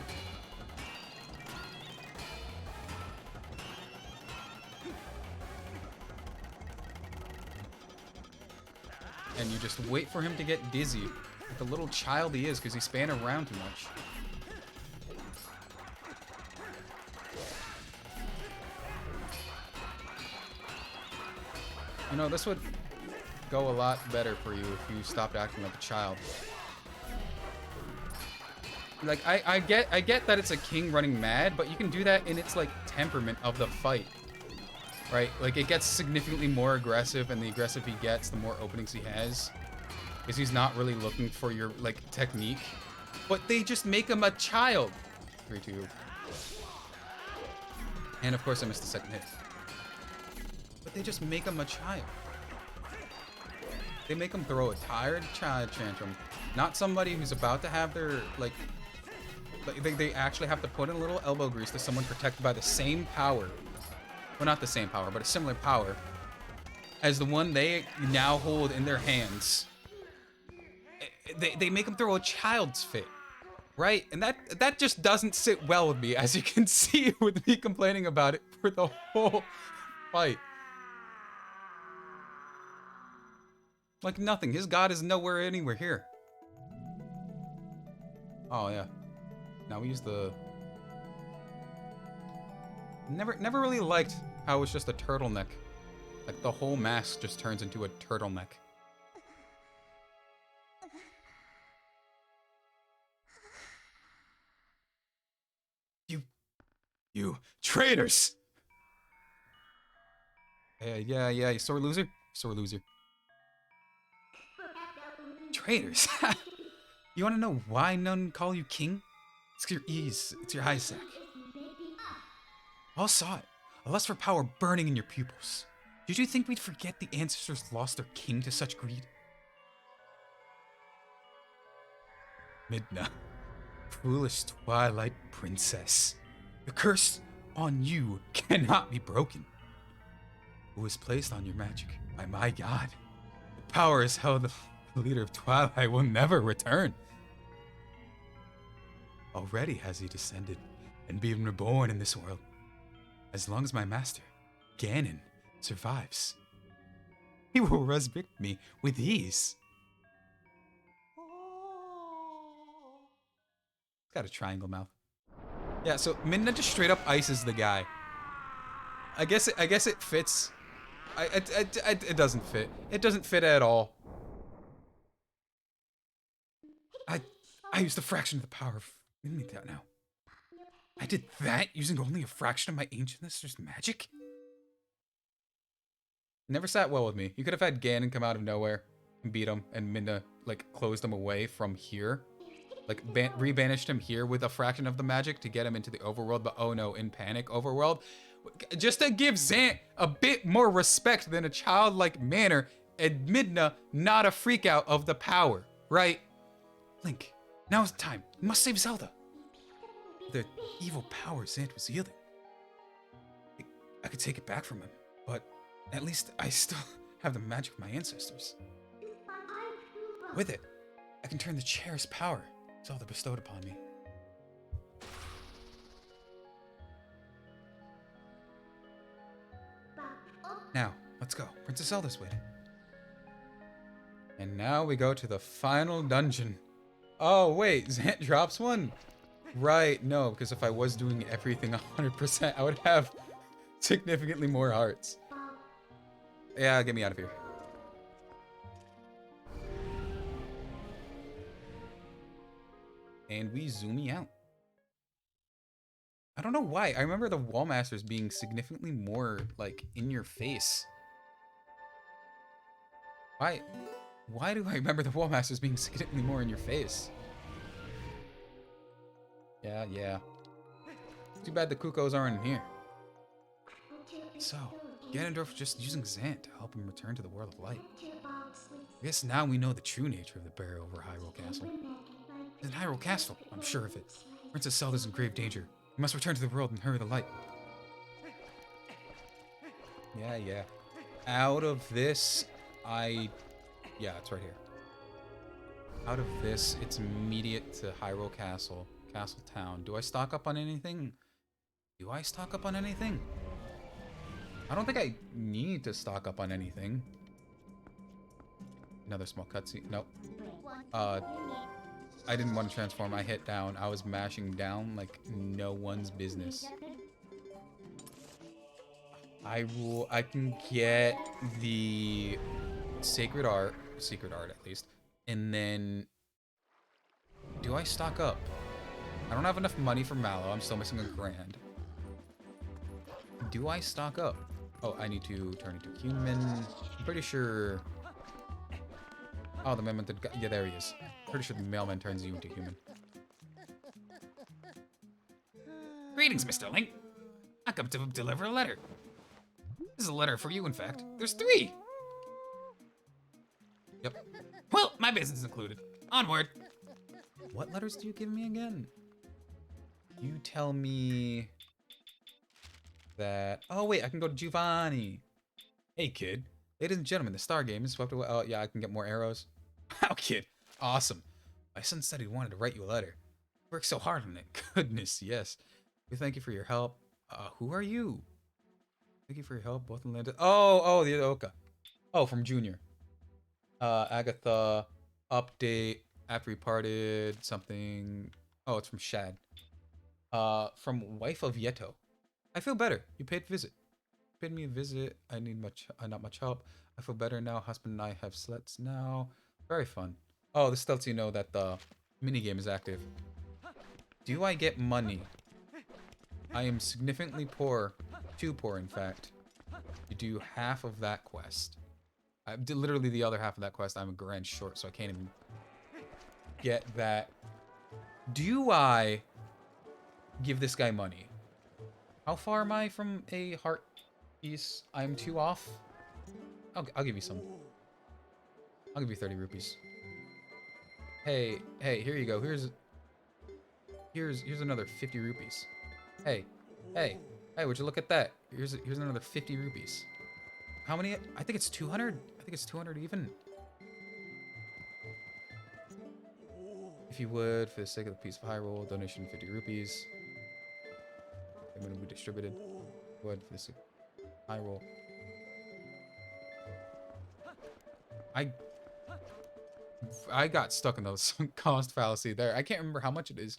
And you just wait for him to get dizzy. Like the little child he is, because he's spanning around too much. You know, this would go a lot better for you if you stopped acting like a child. Like, I get that it's a king running mad, but you can do that in its, like, temperament of the fight. Right? Like, it gets significantly more aggressive, and the aggressive he gets, the more openings he has. Because he's not really looking for your, like, technique. But they just make him a child. 3, 2. And, of course, I missed the second hit. But they just make him a child. They make him throw a tired child tantrum. Not somebody who's about to have their, like they actually have to put in a little elbow grease to someone protected by the same power. Well, not the same power, but a similar power as the one they now hold in their hands. They make him throw a child's fit, right? And that just doesn't sit well with me, as you can see with me complaining about it for the whole fight. Like nothing. His god is nowhere anywhere here. Oh yeah. Now we use the... Never really liked how it was just a turtleneck. Like the whole mask just turns into a turtleneck. You traitors! Yeah, sore loser? Sore loser. Traitors? You wanna know why none call you king? It's your ease. It's your Isaac. All saw it. A lust for power burning in your pupils. Did you think we'd forget the ancestors lost their king to such greed? Midna, foolish Twilight princess. The curse on you cannot be broken. It was placed on your magic My god. The power is held the leader of Twilight will never return. Already has he descended and been reborn in this world. As long as my master, Ganon, survives, he will resurrect me with ease. It's got a triangle mouth. Yeah, so Midna just straight up ices the guy. I guess it fits. It doesn't fit. It doesn't fit at all. I used a fraction of the power of that now. I did that using only a fraction of my ancient sister's magic? Never sat well with me. You could have had Ganon come out of nowhere and beat him, and Midna, like, closed him away from here. Like, re-banished him here with a fraction of the magic to get him into the overworld, but oh no, in panic, overworld. Just to give Zant a bit more respect than a childlike manner, and Midna not a freak out of the power, right? Link, now's the time. We must save Zelda. The evil power Zant was yielding. I could take it back from him, but at least I still have the magic of my ancestors. With it, I can turn the cherished power Zelda bestowed upon me. Now, let's go. Princess Zelda's waiting. And now we go to the final dungeon. Oh, wait, Zant drops one? Right, no, because if I was doing everything 100%, I would have significantly more hearts. Yeah, get me out of here. And we zoom out. I don't know why. I remember the Wall Masters being significantly more, like, in your face. Why do I remember the Wall Masters being significantly more in your face? Yeah. Too bad the Cuckoos aren't in here. So, Ganondorf was just using Zant to help him return to the world of light. I guess now we know the true nature of the barrier over Hyrule Castle. It's in Hyrule Castle, I'm sure of it. Princess Zelda's in grave danger. We must return to the world and hurry the light. Yeah. Out of this, yeah, it's right here. Out of this, it's immediate to Hyrule Castle, Castle Town. Do I stock up on anything? I don't think I need to stock up on anything. Another small cutscene. Nope. I didn't want to transform. I hit down. I was mashing down like no one's business. I can get the secret art at least. And then do I stock up? I don't have enough money for Mallow. I'm still missing $1,000. Do I stock up? Oh, I need to turn into human. I'm pretty sure. Oh, the mailman did. Yeah, there he is. Pretty sure the mailman turns you into human. Greetings, Mr. Link. I come to deliver a letter. This is a letter for you, in fact. There's 3. Yep. Well, my business included. Onward. What letters do you give me again? You tell me that... Oh, wait, I can go to Giovanni. Hey, kid. Ladies and gentlemen, the Star Game is swept away. Oh, yeah, I can get more arrows. Wow, kid. Awesome. My son said he wanted to write you a letter. Worked so hard on it. Goodness, yes. We thank you for your help. Who are you? Thank you for your help, both in land. Oh, the Oka. Oh, from Junior. Agatha, update, after we parted, something. Oh, it's from Shad. From wife of Yeto. I feel better. You paid me a visit. I need not much help. I feel better now. Husband and I have slets now. Very fun. Oh, this lets you know that the minigame is active. Do I get money? I am significantly poor. Too poor, in fact. You do half of that quest. I did literally the other half of that quest. I'm $1,000 short, so I can't even get that. Do I give this guy money? How far am I from a heart piece? I'm 2 off. I'll give you some. I'll give you 30 rupees. Hey, here you go. Here's another 50 rupees. Hey, would you look at that? Here's another 50 rupees. How many? I think it's 200. I think it's 200 even. If you would, for the sake of the piece of high roll, donation 50 rupees. Payment will be distributed. Would for the sake of high roll. I got stuck in the sunk cost fallacy there. I can't remember how much it is.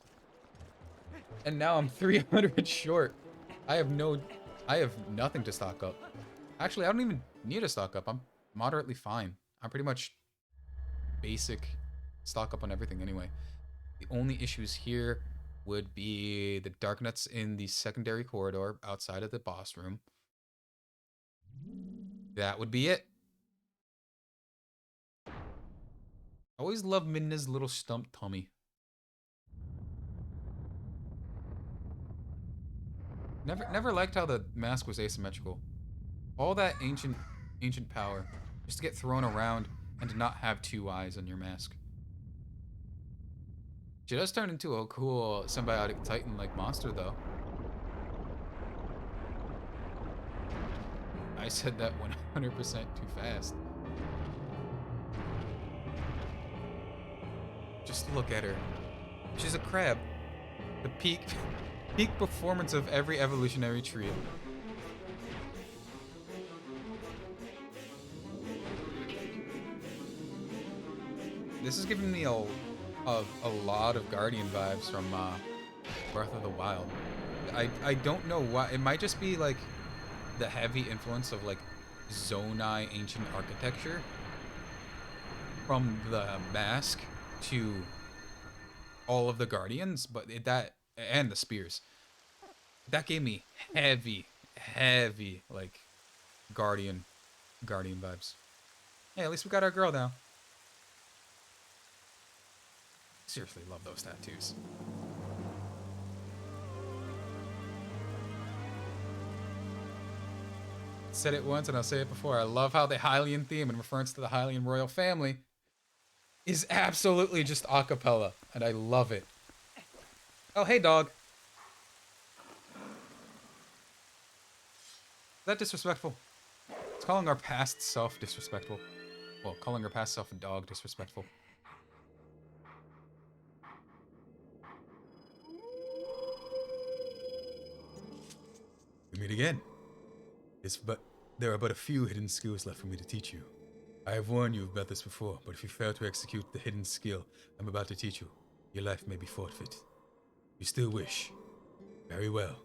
And now I'm 300 short. I have nothing to stock up. Actually, I don't even need to stock up. I'm moderately fine. I'm pretty much basic stock up on everything anyway. The only issues here would be the dark nuts in the secondary corridor outside of the boss room. That would be it. I always love Midna's little stump tummy. Never liked how the mask was asymmetrical. All that ancient power just to get thrown around and to not have two eyes on your mask. She does turn into a cool symbiotic titan-like monster, though. I said that 100% too fast. Just look at her. She's a crab. The peak performance of every evolutionary trio. This is giving me a lot of Guardian vibes from Breath of the Wild. I don't know why. It might just be like the heavy influence of like Zonai ancient architecture from the mask to all of the Guardians, but that and the spears. That gave me heavy like Guardian vibes. Hey, at least we got our girl now. Seriously love those tattoos. Said it once and I'll say it before. I love how the Hylian theme in reference to the Hylian royal family is absolutely just a cappella, and I love it. Oh, hey, dog. Is that disrespectful? It's calling our past self disrespectful. Well, calling our past self a dog disrespectful. We meet again. There are but a few hidden skills left for me to teach you. I have warned you about this before, but if you fail to execute the hidden skill I'm about to teach you, your life may be forfeit. You still wish? Very well.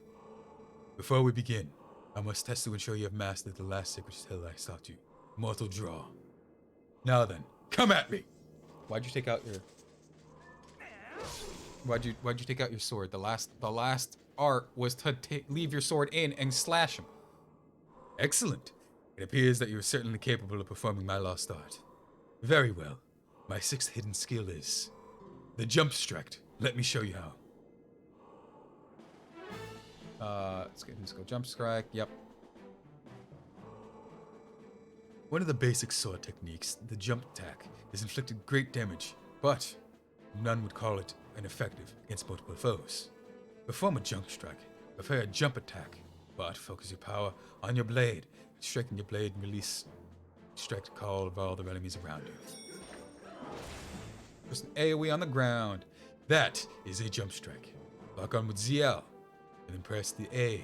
Before we begin, I must test to ensure you have mastered the last sacred skill I taught you, Mortal Draw. Now then, come at me! Why'd you take out your... Why'd you take out your sword? The last art was to leave your sword in and slash him. Excellent. It appears that you are certainly capable of performing my lost art. Very well. My sixth hidden skill is the jump strike. Let me show you how. Let's go jump strike. Yep. One of the basic sword techniques, the jump attack, has inflicted great damage, but none would call it ineffective against multiple foes. Perform a jump strike. Prepare a jump attack, but focus your power on your blade. Striking your blade and release strike to call of all the enemies around you. Just an AoE on the ground. That is a jump strike. Lock on with ZL, and then press the A.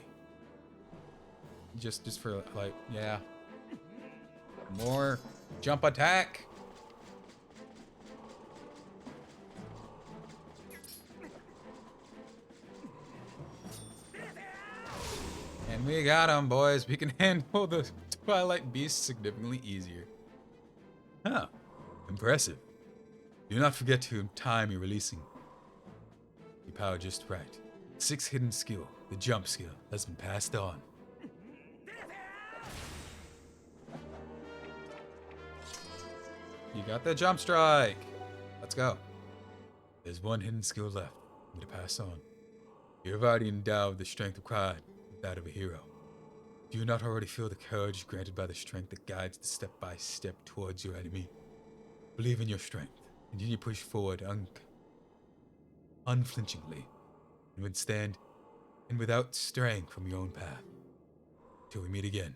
Just for like, yeah. More jump attack. And we got him, boys. We can handle the Twilight Beast significantly easier. Huh. Impressive. Do not forget to time your releasing. Your power just right. Sixth hidden skill, the jump skill, has been passed on. You got the jump strike. Let's go. There's one hidden skill left for me to pass on. You're already endowed with the strength required, that of a hero. Do you not already feel the courage granted by the strength that guides the step by step towards your enemy? Believe in your strength. Continue to push forward unflinchingly, and without straying from your own path. Till we meet again.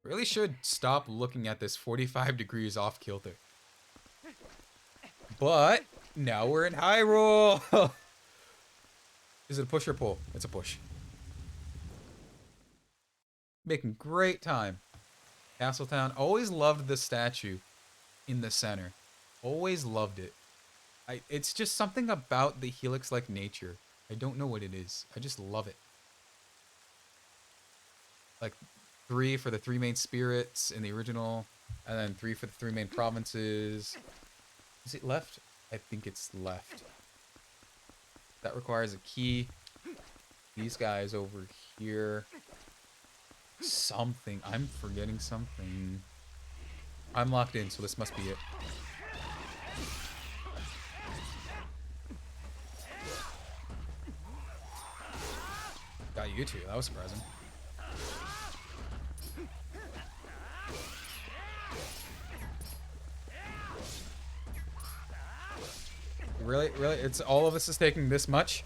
Really should stop looking at this 45 degrees off kilter. But now we're in Hyrule. Is it a push or pull? It's a push. Making great time. Castletown. Always loved the statue in the center. Always loved it. It's just something about the helix-like nature. I don't know what it is. I just love it. Like 3 for the 3 main spirits in the original, and then 3 for the 3 main provinces. Is it left? I think it's left. That requires a key. These guys over here. Something. I'm forgetting something. I'm locked in, so this must be it. Got you too. That was surprising. Really? Really? It's all of us is taking this much?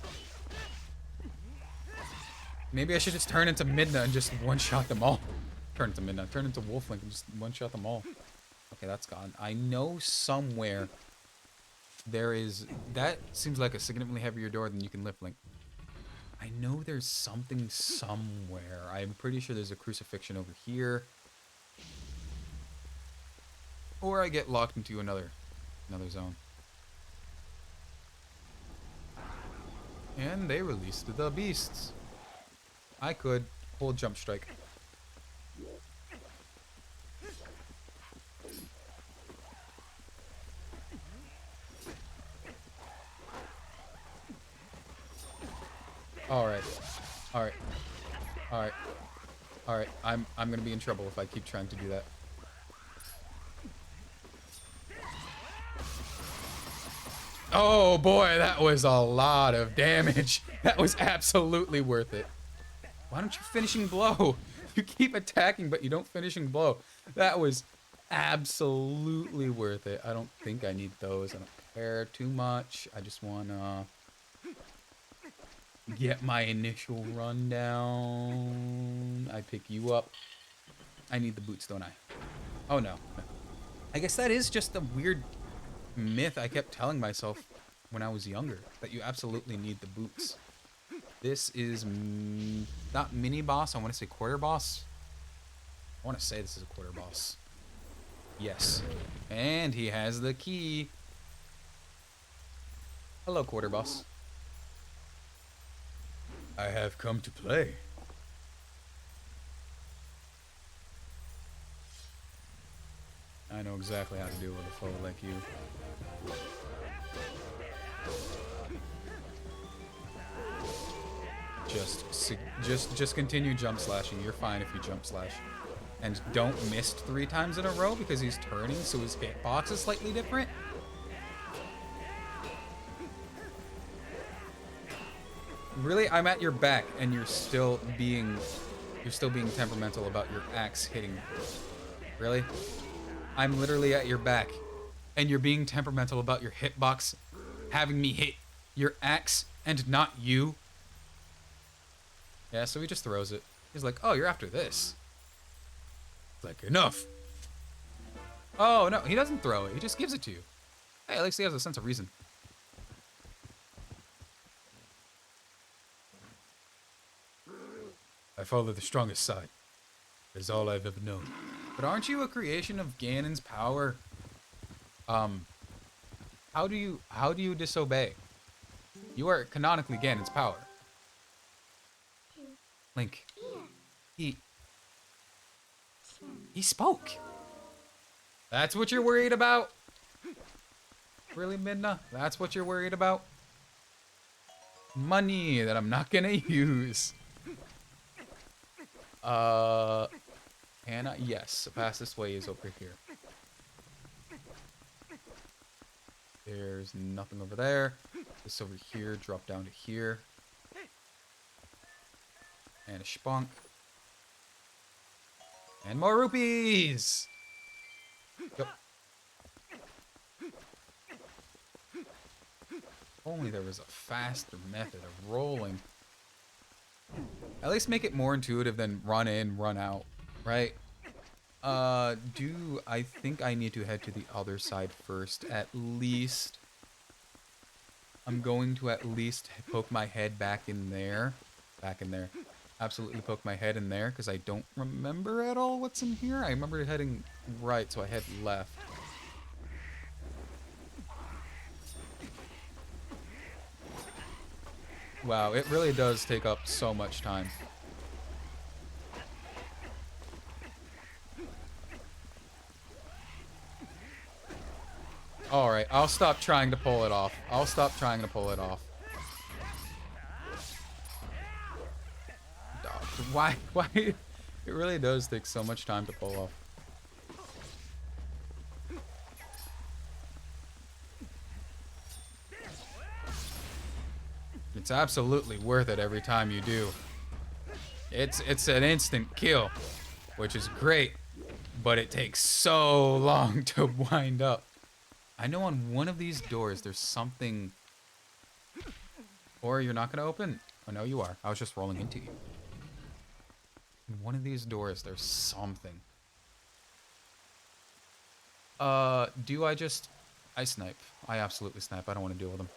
Maybe I should just turn into Midna and just one-shot them all. Turn into Midna. Turn into Wolflink and just one-shot them all. Okay, that's gone. I know somewhere there is... That seems like a significantly heavier door than you can lift, Link. I know there's something somewhere. I'm pretty sure there's a crucifixion over here. Or I get locked into another zone. And they released the beasts. I could hold jump strike. Alright. Alright. Alright. Alright. I'm gonna be in trouble if I keep trying to do that. Oh boy, that was a lot of damage. That was absolutely worth it. Why don't you finishing blow? You keep attacking, but you don't finishing blow. That was absolutely worth it. I don't think I need those. I don't care too much. I just want to get my initial rundown. I pick you up. I need the boots, don't I? Oh, no. I guess that is just a weird myth I kept telling myself when I was younger, that you absolutely need the boots. This is not mini boss. I want to say quarter boss. I want to say this is a quarter boss. Yes. And he has the key. Hello, quarter boss. I have come to play. I know exactly how to deal with a foe like you. Just continue jump slashing. You're fine if you jump slash. And don't miss 3 times in a row because he's turning, so his hitbox is slightly different. Really, I'm at your back and you're still being temperamental about your axe hitting. Really? I'm literally at your back and you're being temperamental about your hitbox having me hit your axe and not you. Yeah, so he just throws it. He's like, oh, you're after this. Like, enough. Oh, no, he doesn't throw it. He just gives it to you. Hey, at least he has a sense of reason. I follow the strongest side. That's all I've ever known. But aren't you a creation of Ganon's power? How do you disobey? You are canonically Ganon's power. Link. He spoke. That's what you're worried about? Really, Midna? That's what you're worried about? Money that I'm not gonna use. Anna, yes, the fastest way is over here. There's nothing over there. This over here, drop down to here. And a spunk. And more rupees! Yep. Only there was a faster method of rolling. At least make it more intuitive than run in, run out, right? I think I need to head to the other side first, at least. I'm going to at least poke my head back in there. Back in there. Absolutely poke my head in there, because I don't remember at all what's in here. I remember heading right, so I head left. Wow, it really does take up so much time. Alright, I'll stop trying to pull it off. I'll stop trying to pull it off. Why? It really does take so much time to pull off. It's absolutely worth it every time you do. It's an instant kill, which is great, but it takes so long to wind up. I know on one of these doors there's something. Or you're not gonna open? Oh no, you are. I was just rolling into you. In one of these doors there's something. Do I snipe. I absolutely snipe. I don't want to deal with them.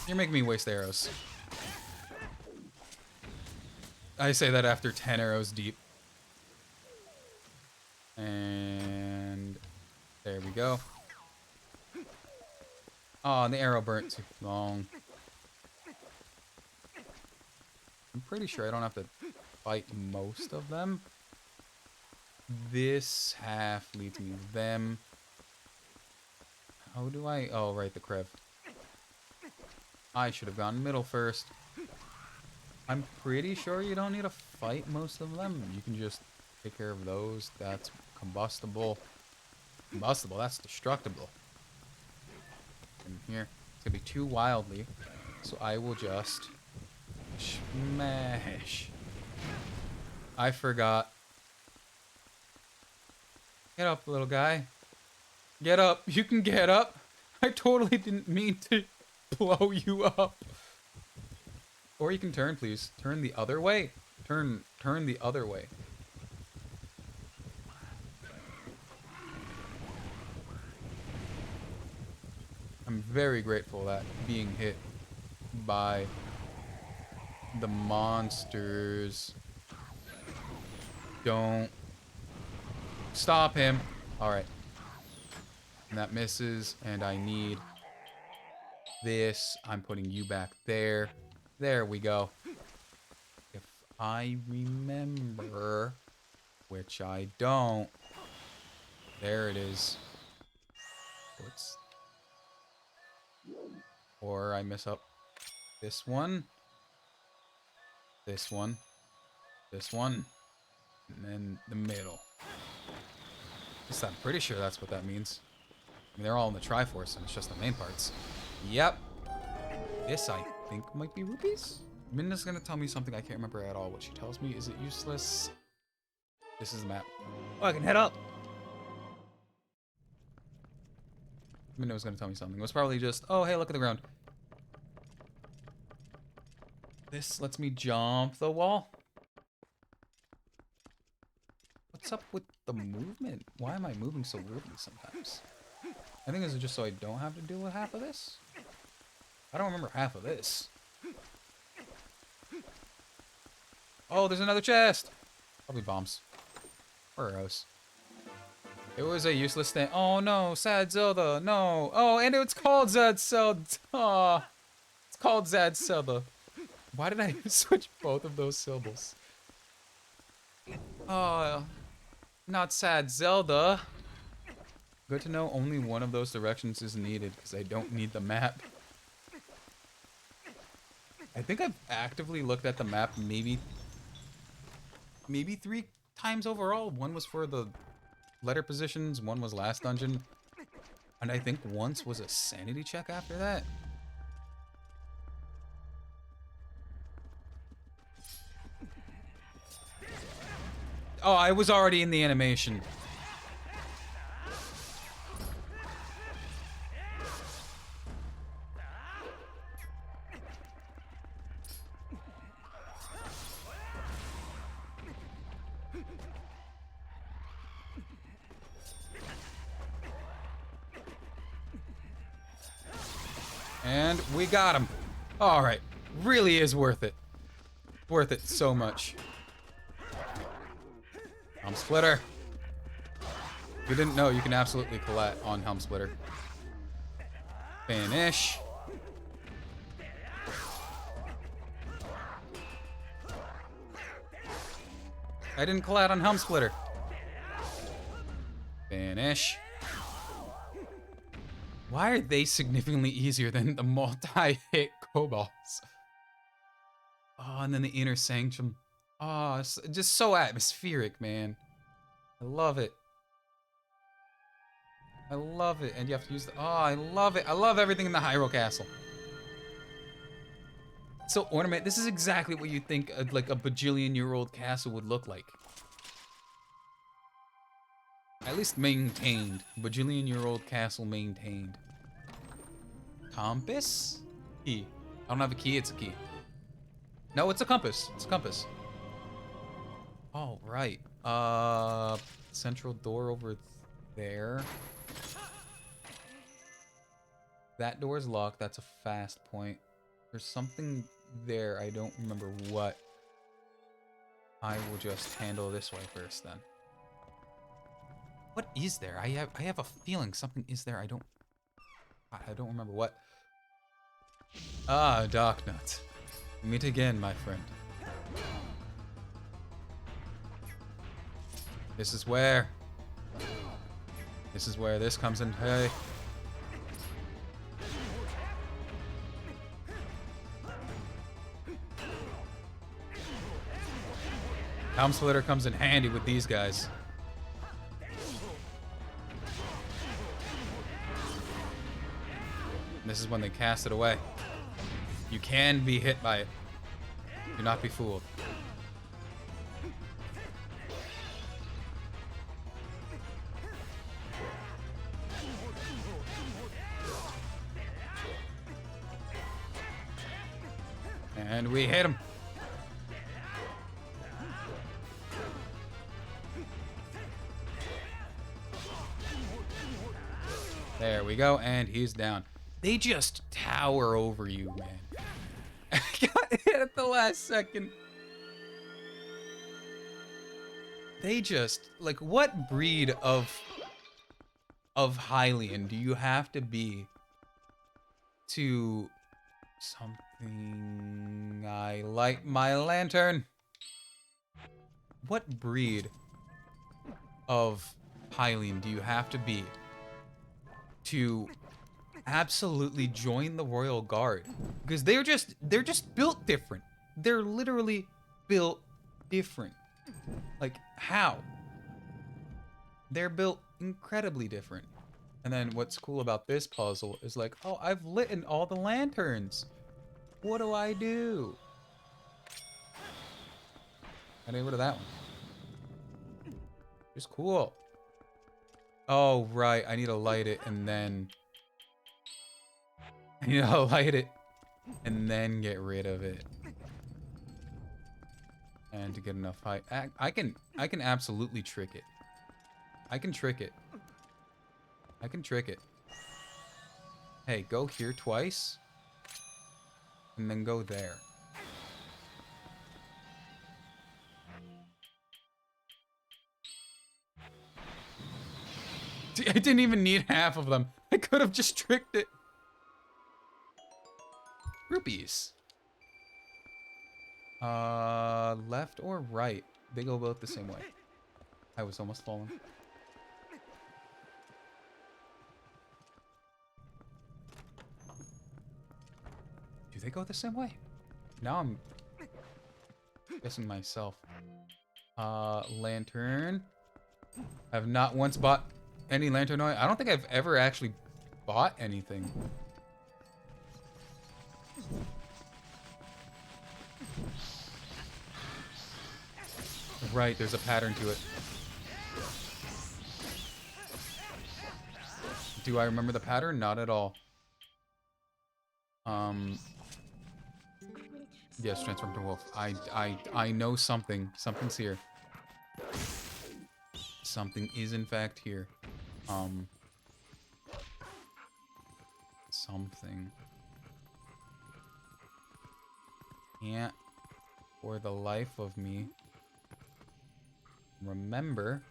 You're making me waste arrows. I say that after 10 arrows deep. And there we go. Oh, and the arrow burnt too long. I'm pretty sure I don't have to fight most of them. This half leads me to them. How do I... Oh, right, the Krev. I should have gone middle first. I'm pretty sure you don't need to fight most of them. You can just take care of those. That's combustible. Combustible, that's destructible. In here. It's gonna be too wildly. So I will just smash. I forgot. Get up, little guy. Get up. You can get up. I totally didn't mean to blow you up. Or you can turn, please. Turn the other way. Turn the other way. I'm very grateful that being hit by the monsters don't stop him. Alright. And that misses, and I need this. I'm putting you back there. There we go. If I remember, which I don't. There it is. What's... Or I mess up this one. This one. This one. And then the middle. Just, I'm pretty sure that's what that means. I mean, they're all in the Triforce, and it's just the main parts. Yep. This, I think, might be rupees? Minna's gonna tell me something I can't remember at all. What she tells me, is it useless? This is the map. Oh, I can head up! Minna was gonna tell me something. It was probably just, oh, hey, look at the ground. This lets me jump the wall. What's up with the movement? Why am I moving so weirdly sometimes? I think this is just so I don't have to deal with half of this. I don't remember half of this. Oh, there's another chest! Probably bombs. Or arrows. It was a useless thing. Oh no, sad Zelda, no. Oh, and it's called Zad Zelda. Oh, it's called Zad Zelda. Why did I switch both of those syllables? Oh, not sad Zelda. Good to know only one of those directions is needed, because I don't need the map. I think I've actively looked at the map maybe 3 times overall. One was for the letter positions, one was last dungeon, and I think once was a sanity check after that. Oh, I was already in the animation. And we got him. All right. Really is worth it. Worth it so much. Helm Splitter. If you didn't know, you can absolutely collat on Helm Splitter. Finish. I didn't collat on Helm Splitter. Finish. Why are they significantly easier than the multi-hit kobolds? Oh, and then the inner sanctum. Oh, it's just so atmospheric, man. I love it. I love it. And you have to use the... Oh, I love it. I love everything in the Hyrule Castle. So, Ornament, this is exactly what you think like a bajillion-year-old castle would look like. At least maintained. Bajillion-year-old castle maintained. Compass? Key. I don't have a key, it's a key. No, it's a compass. It's a compass. Oh, right. Central door over there. That door is locked. That's a fast point. There's something there. I don't remember what. I will just handle this way first, then. What is there? I have a feeling something is there. I don't remember what. Ah, Darknut. Meet again, my friend. This is where this comes in. Hey. Helm Splitter comes in handy with these guys. And this is when they cast it away. You can be hit by it. Do not be fooled. And we hit him. There we go, and he's down. They just tower over you, man. I got hit at the last second. They just, like, what breed of Hylian do you have to be to something? I light my lantern. What breed of Hylian do you have to be to absolutely join the Royal Guard? Because they're just built different. They're literally built different. Like, how? They're built incredibly different. And then what's cool about this puzzle is like, oh, I've lit all the lanterns. What do I do? I didn't go to that one. It's cool. Oh, right. I need to light it and then... I need to light it and then get rid of it. And to get enough height. I can absolutely trick it. I can trick it. I can trick it. Hey, go here twice. And then go there. I didn't even need half of them. I could have just tricked it. Rupees. Left or right? They go both the same way. I was almost falling. Do they go the same way? Now I'm guessing myself. Lantern. I've not once bought any lantern oil. I don't think I've ever actually bought anything. Right, there's a pattern to it. Do I remember the pattern? Not at all. Yes, transform to wolf. I know something. Something's here. Something is in fact here. Something. can't, for the life of me, remember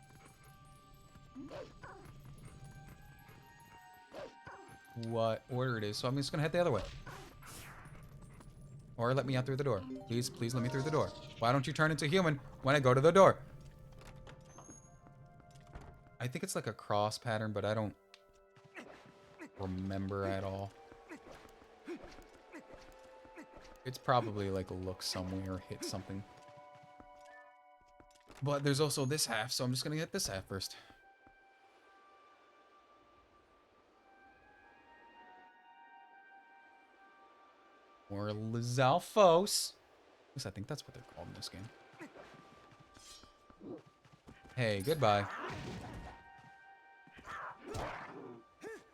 what order it is. So I'm just gonna head the other way. Or let me out through the door. Please, please let me through the door. Why don't you turn into human when I go to the door? I think it's like a cross pattern, but I don't remember at all. It's probably like look somewhere or hit something. But there's also this half, so I'm just gonna get this half first. Or Lizalfos. At least I think that's what they're called in this game. Hey, goodbye.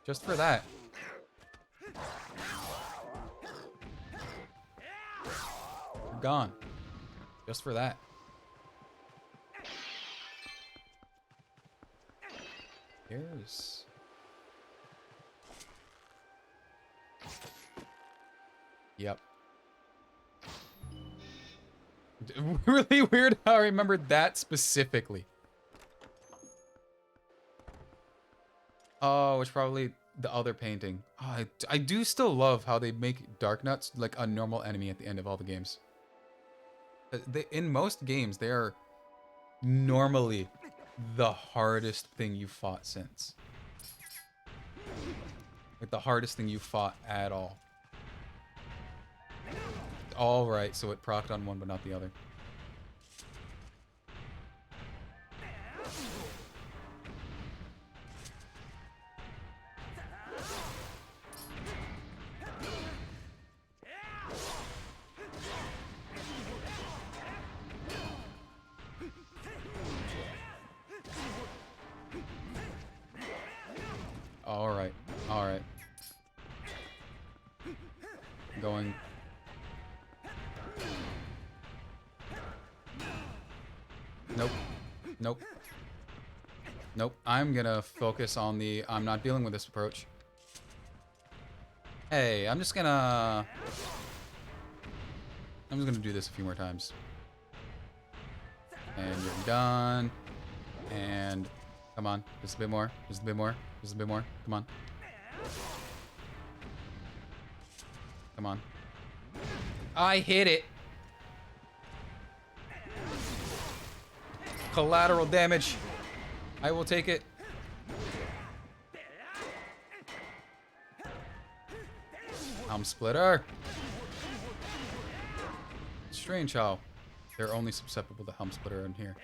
Just for that. You're gone. Just for that. Here's... Yep. Really weird how I remembered that specifically. Oh, it's probably the other painting. Oh, I do still love how they make Dark Nuts like a normal enemy at the end of all the games. In most games, they are normally the hardest thing you fought since. Like the hardest thing you fought at all. Alright, so it procced on one but not the other. Alright, alright. Going... Nope. Nope. Nope. I'm gonna focus on the I'm not dealing with this approach. Hey, I'm just gonna do this a few more times. And you're done. And come on. Just a bit more. Just a bit more. Just a bit more. Come on. Come on. I hit it. Collateral damage. I will take it. Splitter. Strange how they're only susceptible to Splitter in here.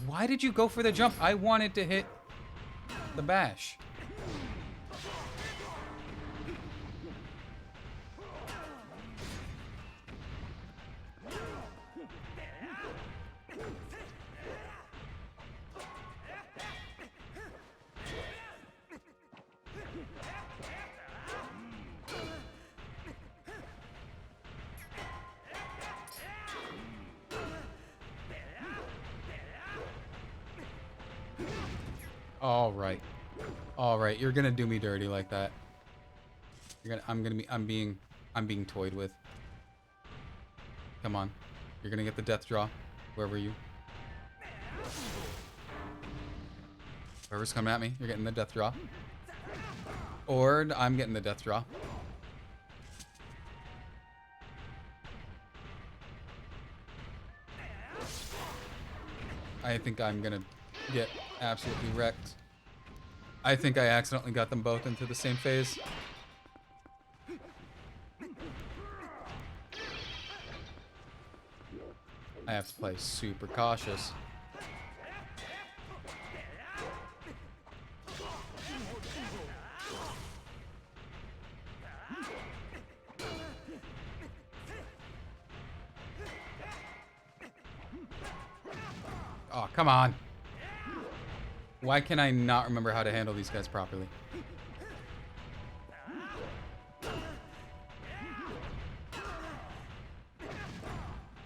Why did you go for the jump? I wanted to hit the bash. All right, you're gonna do me dirty like that. I'm being toyed with. Come on. You're gonna get the death draw. Where were you? Whoever's coming at me, you're getting the death draw. Or I'm getting the death draw. I think I'm gonna get absolutely wrecked. I think I accidentally got them both into the same phase. I have to play super cautious. Oh, come on. Why can I not remember how to handle these guys properly?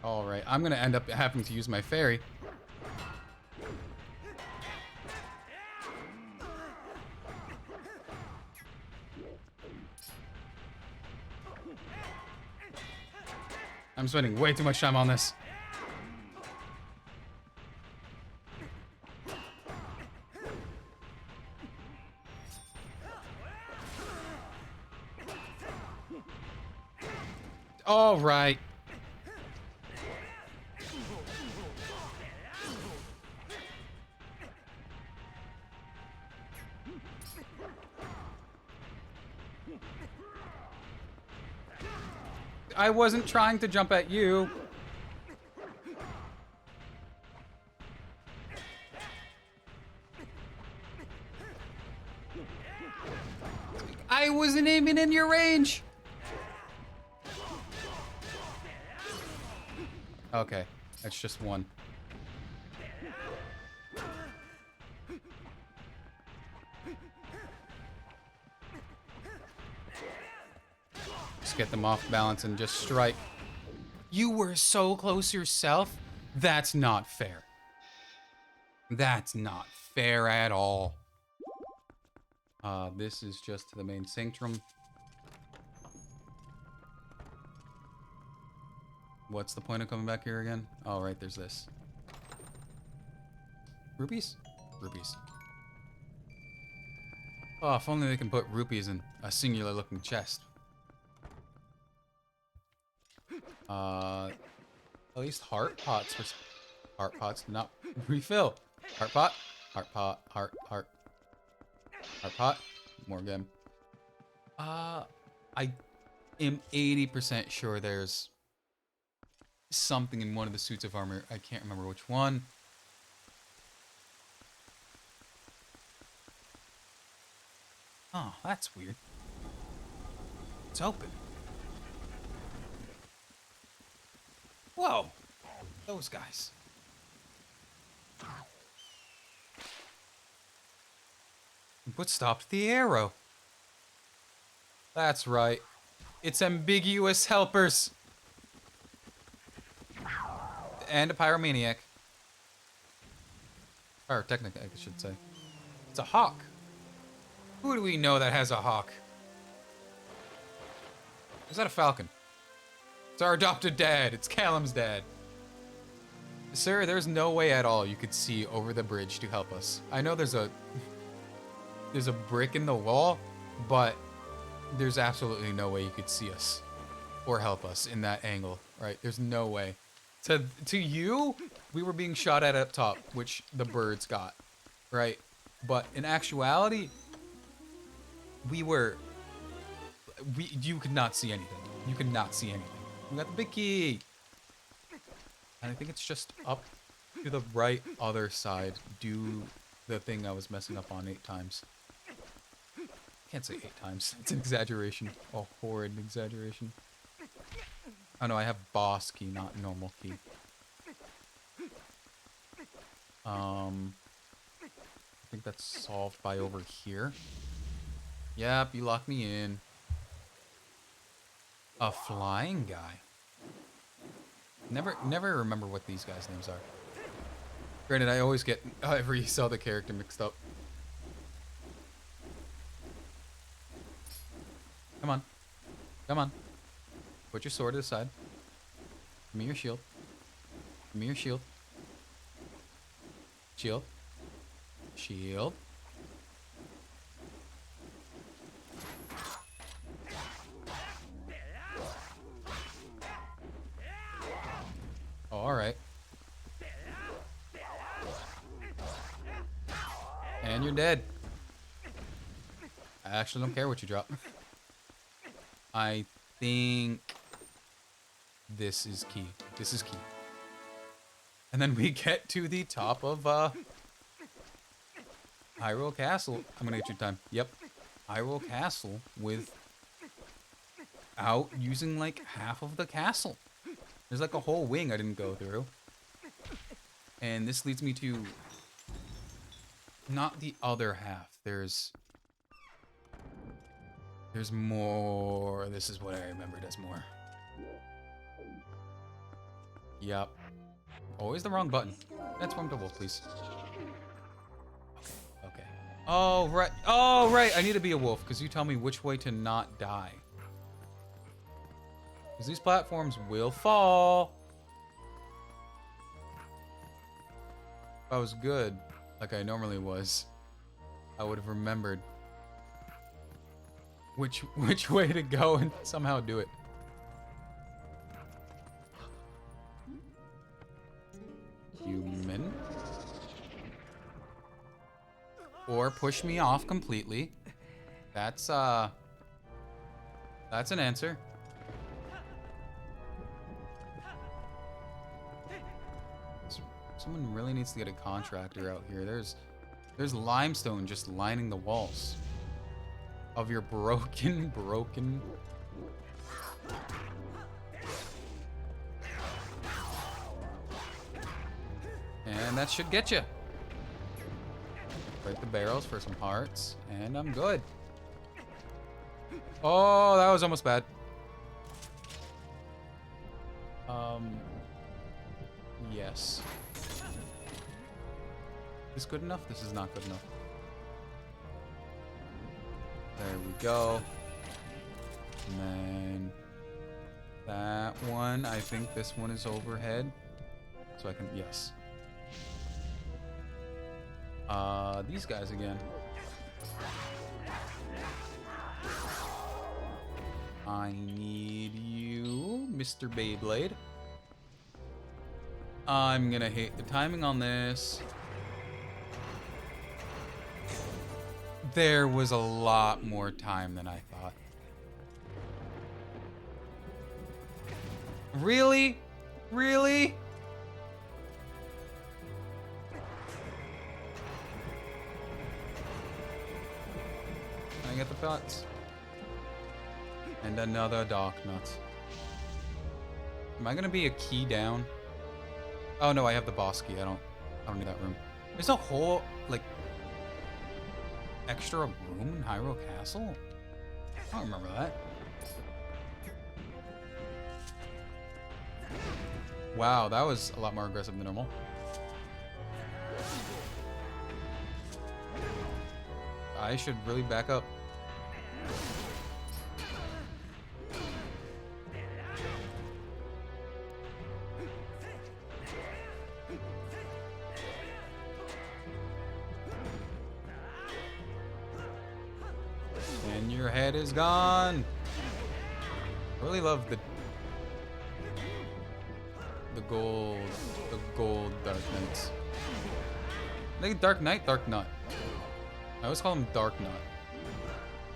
Alright, I'm gonna end up having to use my fairy. I'm spending way too much time on this. All right. I wasn't trying to jump at you. I wasn't aiming in your range. Okay, that's just one. Just get them off balance and just strike. You were so close yourself. That's not fair. That's not fair at all. This is just to the main sanctum. What's the point of coming back here again? Oh, right, there's this. Rupees? Rupees. Oh, if only they can put rupees in a singular looking chest. At least heart pots for heart pots, not refill. Heart pot, heart pot, heart pot. More again. I am 80% sure there's something in one of the suits of armor. I can't remember which one. Oh, that's weird. It's open. Whoa! Those guys. What stopped the arrow? That's right. It's ambiguous helpers. And a pyromaniac. Pyrotechnic, I should say. It's a hawk. Who do we know that has a hawk? Is that a falcon? It's our adopted dad. It's Callum's dad. Sir, there's no way at all you could see over the bridge to help us. I know there's a brick in the wall, but there's absolutely no way you could see us or help us in that angle, right? There's no way. To you, we were being shot at up top, which the birds got, right? But in actuality, you could not see anything. You could not see anything. We got the big key. And I think it's just up to the right other side. Do the thing I was messing up on 8 times. Can't say 8 times. It's an exaggeration. A horrid exaggeration. Oh no, I have boss key, not normal key. I think that's solved by over here. Yep, you locked me in. A flying guy. Never remember what these guys' names are. Granted, I always get every Zelda character mixed up. Come on. Come on. Put your sword to the side. Give me your shield. Give me your shield. Shield. Shield. Oh, alright. And you're dead. I actually don't care what you drop. I think this is key. This is key. And then we get to the top of Hyrule Castle. I'm gonna get your time. Yep. Hyrule Castle without using like half of the castle. There's like a whole wing I didn't go through. And this leads me to not the other half. There's more. This is what I remember. There's more. Yep. Always the wrong button. Transform to wolf, please. Okay. Oh, right. Oh, right. I need to be a wolf because you tell me which way to not die. Because these platforms will fall. If I was good, like I normally was, I would have remembered which way to go and somehow do it. Human. Or push me off completely. That's an answer. Someone really needs to get a contractor out here. There's limestone just lining the walls of your broken. And that should get you. Break the barrels for some hearts, and I'm good. Oh, that was almost bad. Yes. Is this good enough? This is not good enough. There we go. And then that one, I think this one is overhead. So I can, yes. These guys again. I need you, Mr. Beyblade. I'm gonna hate the timing on this. There was a lot more time than I thought. Really? Really? Can I get the pots? And another dark nut. Am I gonna be a key down? Oh no, I have the boss key. I don't need that room. There's a whole like extra room in Hyrule Castle? I don't remember that. Wow, that was a lot more aggressive than normal. I should really back up. And your head is gone. I really love the gold Dark Knights. They Dark Knight, Dark Nut. I always call them Dark Nut.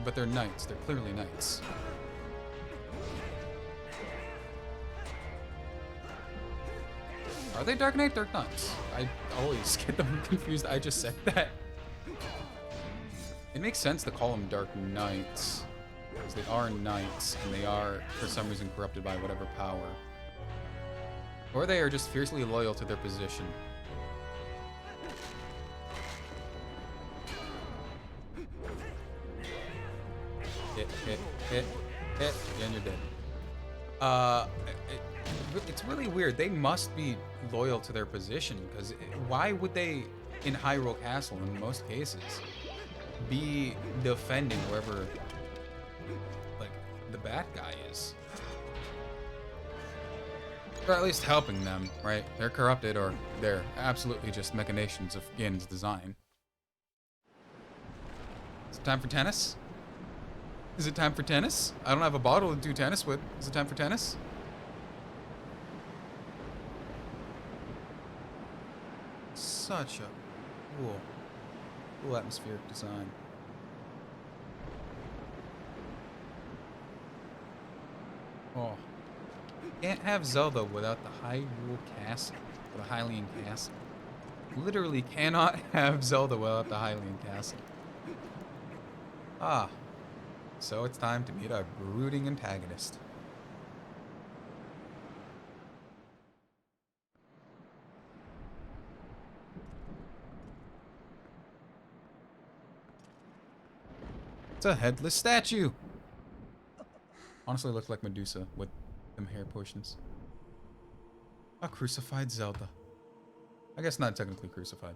But they're knights. They're clearly knights. Are they Dark Knight, Dark Nuts? I always get them confused. I just said that. It makes sense to call them Dark Knights. Because they are knights, and they are, for some reason, corrupted by whatever power. Or they are just fiercely loyal to their position. Hit, and you're dead. It's really weird. They must be loyal to their position, because why would they, in Hyrule Castle, in most cases, be defending wherever, like, the bad guy is? Or at least helping them, right? They're corrupted, or they're absolutely just machinations of Ganon's design. Is it time for tennis? Is it time for tennis? I don't have a bottle to do tennis with. Is it time for tennis? Such a cool atmospheric design. Oh. Can't have Zelda without the Hyrule Castle. Or the Hylian Castle. Literally cannot have Zelda without the Hylian Castle. Ah. So it's time to meet our brooding antagonist. It's a headless statue. Honestly, looks like Medusa with them hair portions. A crucified Zelda. I guess not technically crucified.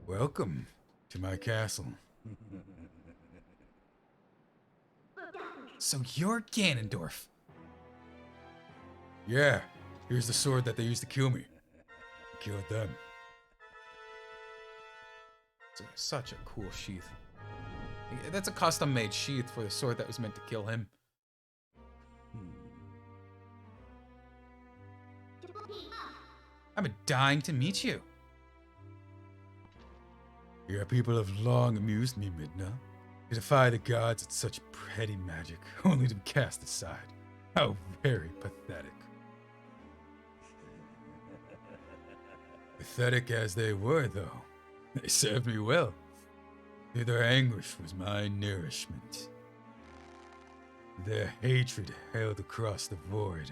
Welcome to my castle. So you're Ganondorf. Yeah, here's the sword that they used to kill me. I killed them. It's such a cool sheath. That's a custom-made sheath for the sword that was meant to kill him. I've been dying to meet you. Your people have long amused me, Midna. To defy the gods at such petty magic, only to be cast aside. How very pathetic. Pathetic as they were, though, they served me well. Through their anguish was my nourishment. Their hatred held across the void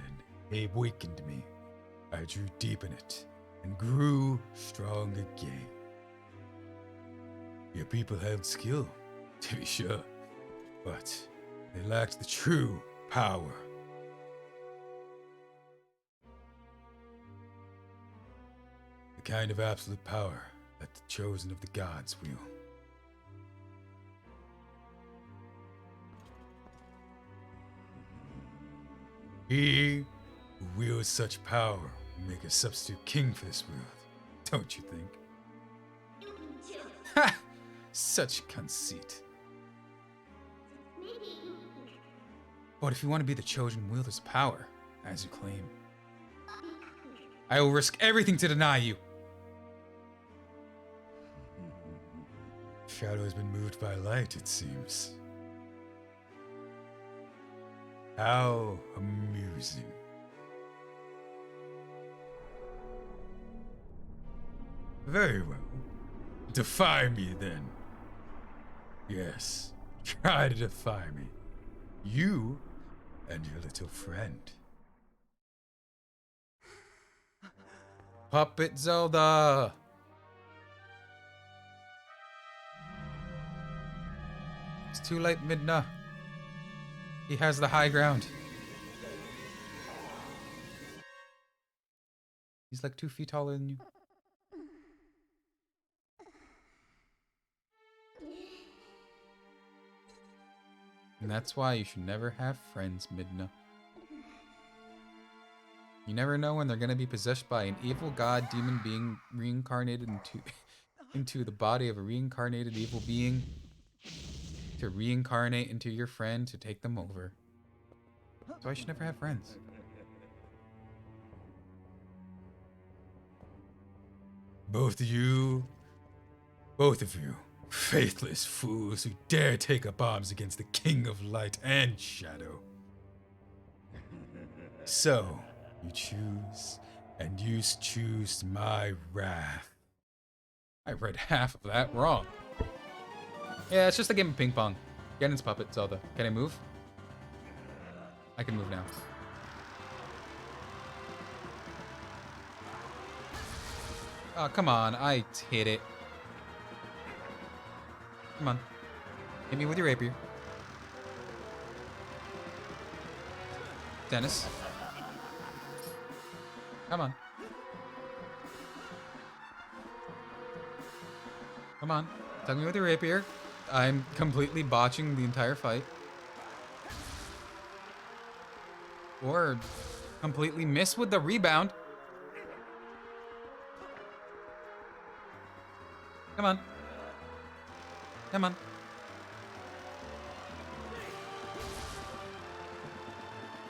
and awakened me. I drew deep in it and grew strong again. Your people held skill, to be sure, but they lacked the true power. The kind of absolute power that the chosen of the gods wield. He who wields such power will make a substitute king for this world, don't you think? Ha! Such conceit. But if you want to be the chosen wielder's power, as you claim, I will risk everything to deny you. Shadow has been moved by light, it seems. How amusing. Very well. Defy me, then. Yes, try to defy me. You and your little friend. Puppet Zelda! It's too late, Midna. He has the high ground. He's like 2 feet taller than you. And that's why you should never have friends, Midna. You never know when they're gonna be possessed by an evil god demon being reincarnated into the body of a reincarnated evil being to reincarnate into your friend to take them over. So I should never have friends. Both of you, faithless fools who dare take up arms against the King of Light and Shadow. So, you choose, and you choose my wrath. I read half of that wrong. Yeah, it's just a game of ping pong. Ganon's puppet, Zelda. Can I move? I can move now. Oh, come on. I hit it. Come on. Hit me with your rapier. Dennis. Come on. Come on. Tug me with your rapier. I'm completely botching the entire fight. Or completely miss with the rebound. Come on. Come on.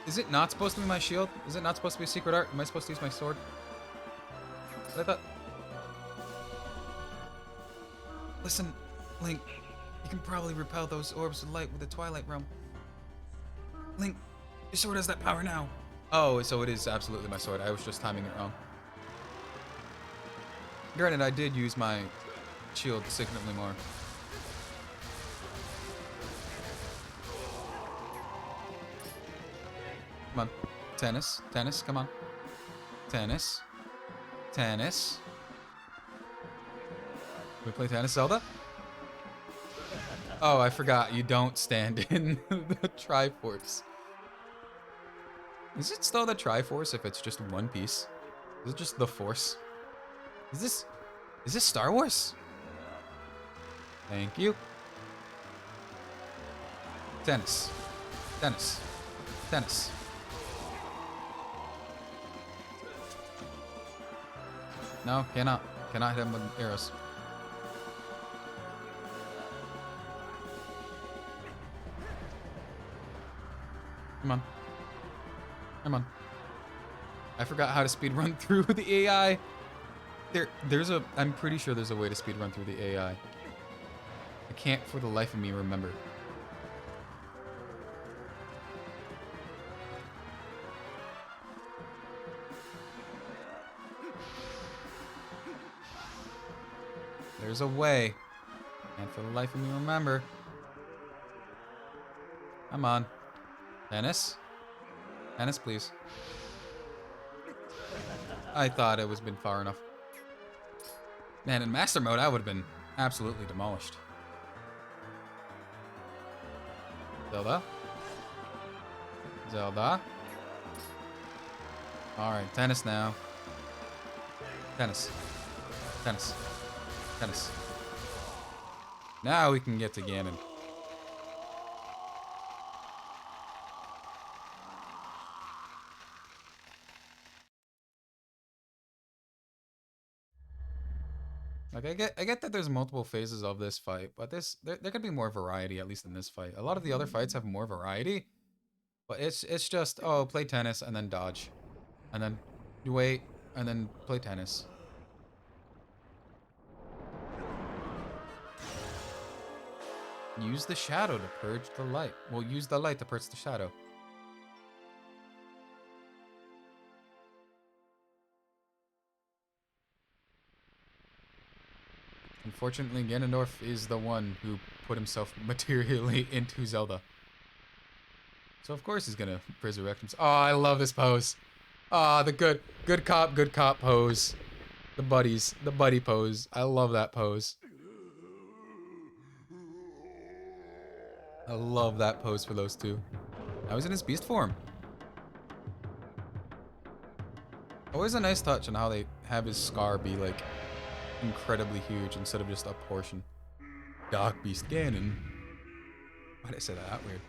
Is it not supposed to be my shield? Is it not supposed to be a secret art? Am I supposed to use my sword? I thought... Listen, Link. You can probably repel those orbs of light with the Twilight realm. Link, your sword has that power now. Oh, so it is absolutely my sword. I was just timing it wrong. Granted, I did use my shield significantly more. Come on. Tennis. Tennis, come on. Tennis. Tennis. Can we play tennis, Zelda? Oh, I forgot. You don't stand in the Triforce. Is it still the Triforce if it's just one piece? Is it just the Force? Is this Star Wars? Thank you. Tennis. Tennis. Tennis. No, cannot. Cannot hit him with arrows. Come on. Come on. I forgot how to speedrun through the AI. I'm pretty sure there's a way to speedrun through the AI. I can't for the life of me remember. There's a way. And for the life of me remember. Come on. Tennis? Tennis, please. I thought it was been far enough. Man, in master mode, I would have been absolutely demolished. Zelda? Zelda? Alright, tennis now. Tennis. Tennis. Tennis. Now we can get to Ganon. Like, I get that there's multiple phases of this fight, but there could be more variety, at least in this fight. A lot of the other fights have more variety, but it's just, oh, play tennis and then dodge. And then you wait and then play tennis. Use the shadow to purge the light. Well, use the light to purge the shadow. Unfortunately, Ganondorf is the one who put himself materially into Zelda. So of course he's gonna resurrect himself. Oh, I love this pose. Ah, oh, the good cop pose. The buddy pose. I love that pose. I love that pose for those two. I was in his beast form. Always a nice touch on how they have his scar be like incredibly huge instead of just a portion. Dark Beast Ganon. Why did I say that weird?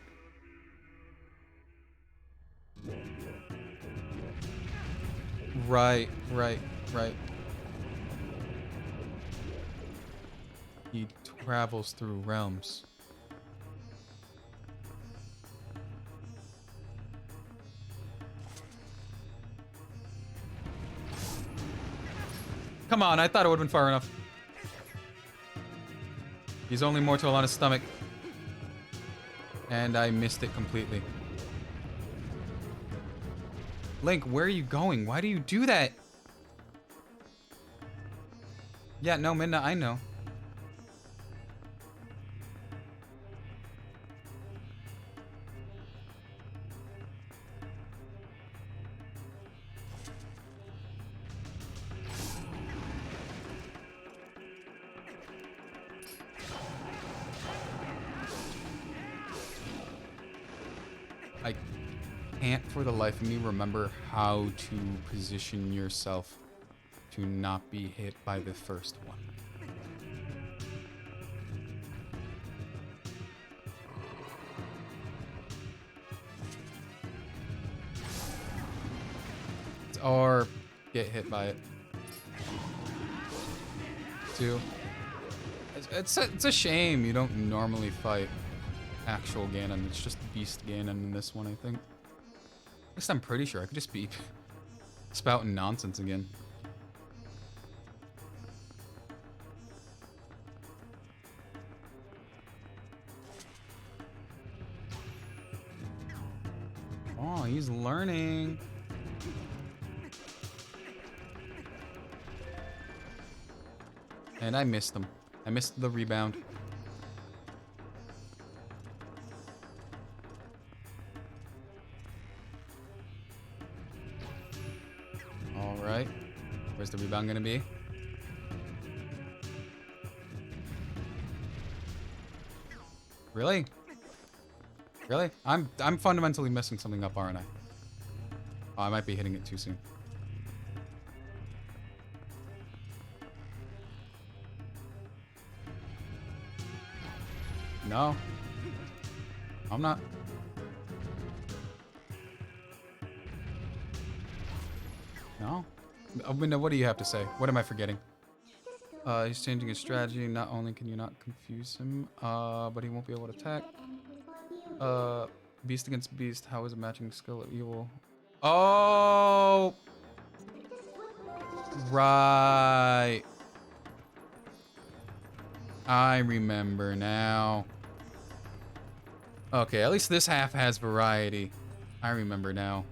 Right. He travels through realms. Come on, I thought it would have been far enough. He's only mortal on his stomach. And I missed it completely. Link, where are you going? Why do you do that? Yeah, no, Midna, I know. I can't for the life of me remember how to position yourself to not be hit by the first one. Or get hit by it. Two. It's a shame you don't normally fight actual Ganon. It's just Beast Ganon in this one, I think. At least I'm pretty sure. I could just be spouting nonsense again. Oh, he's learning. And I missed him. I missed the rebound. Alright. Where's the rebound gonna be? Really? Really? I'm fundamentally messing something up, aren't I? Oh, I might be hitting it too soon. No. I'm not. No? I mean, what do you have to say? What am I forgetting? He's changing his strategy. Not only can you not confuse him, but he won't be able to attack. Beast against beast. How is a matching skill of evil? Oh! Right. I remember now. Okay, at least this half has variety. I remember now.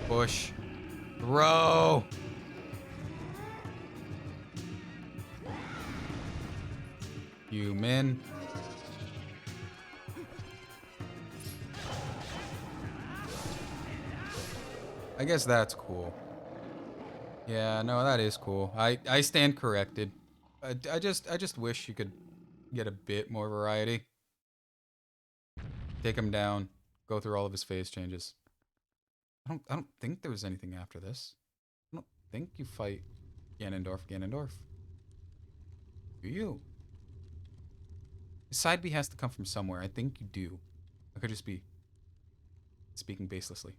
Push. Throw! Human. I guess that's cool. Yeah, no, that is cool. I stand corrected. I just wish you could get a bit more variety. Take him down. Go through all of his phase changes. I don't think there was anything after this. I don't think you fight Ganondorf. Do you? Side B has to come from somewhere. I think you do. I could just be speaking baselessly.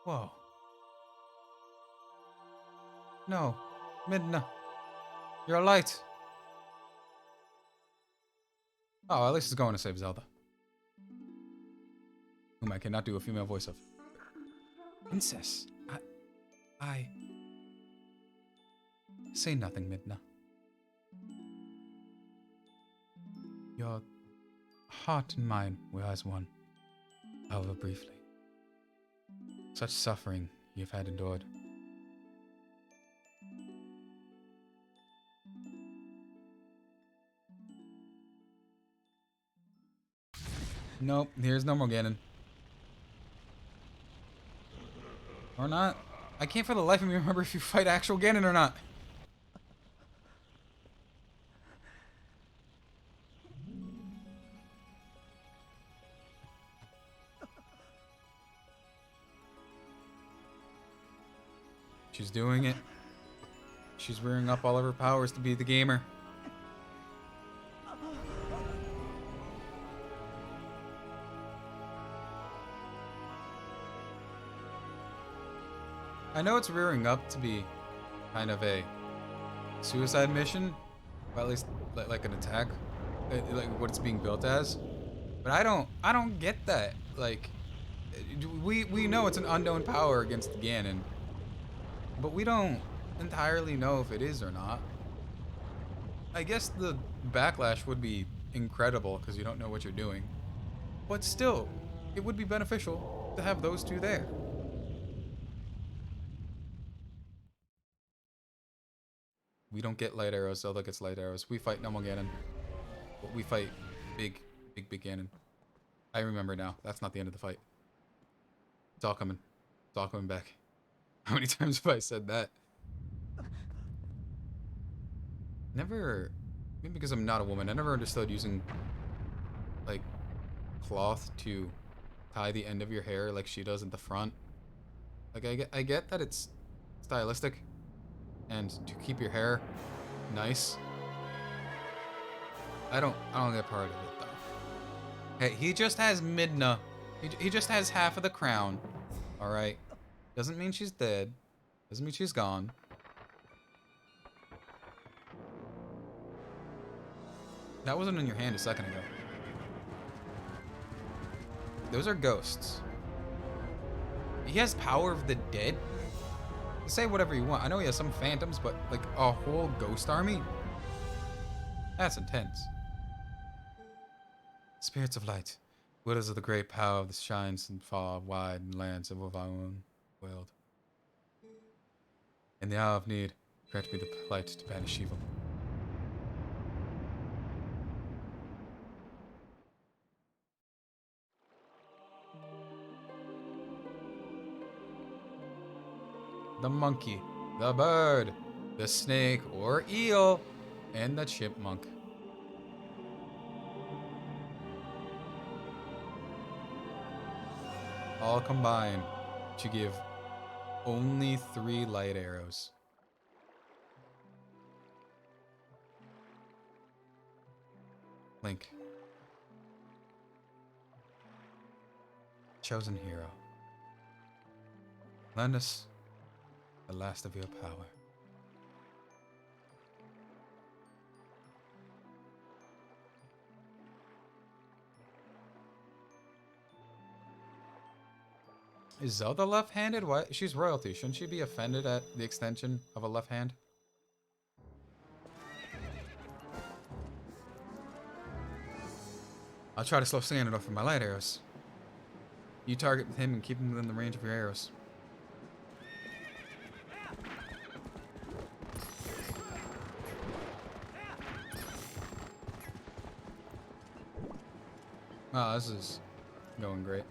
Whoa. No. Midna. You're a light. Oh, at least it's going to save Zelda. Whom I cannot do a female voice of. Princess. I... Say nothing, Midna. Your heart and mind were as one. However briefly. Such suffering you've had endured. Nope, here's no more Ganon. Or not. I can't for the life of me remember if you fight actual Ganon or not. She's doing it. She's rearing up all of her powers to be the gamer. I know it's rearing up to be kind of a suicide mission, or at least like an attack, like what it's being built as. But I don't get that. Like, we know it's an unknown power against Ganon, but we don't entirely know if it is or not. I guess the backlash would be incredible because you don't know what you're doing, but still, it would be beneficial to have those two there. We don't get light arrows, Zelda gets light arrows. We fight normal Ganon. But we fight big Ganon. I remember now. That's not the end of the fight. It's all coming. It's all coming back. How many times have I said that? Never... Maybe because I'm not a woman, I never understood using, like, cloth to tie the end of your hair like she does at the front. Like, I get that it's stylistic and to keep your hair nice. I don't get part of it though. Hey, he just has Midna. He just has half of the crown. All right. Doesn't mean she's dead. Doesn't mean she's gone. That wasn't in your hand a second ago. Those are ghosts. He has power of the dead? Say whatever you want. I know he has some phantoms, but like a whole ghost army? That's intense. Spirits of light, widows of the great power that shines in far wide lands of our own world. In the hour of need, grant me the light to banish evil. The monkey, the bird, the snake or eel, and the chipmunk. All combined to give only 3 light arrows. Link. Chosen hero. Lend us the last of your power. Is Zelda left-handed? What? She's royalty. Shouldn't she be offended at the extension of a left hand? I'll try to slow Sanded off with my light arrows. You target him and keep him within the range of your arrows. Oh, this is going great.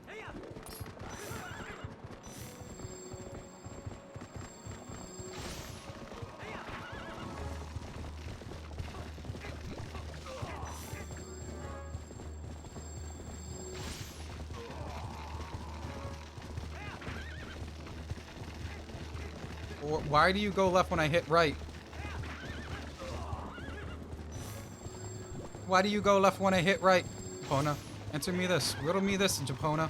Why do you go left when I hit right? Why do you go left when I hit right, Japona? Answer me this. Riddle me this, Japona.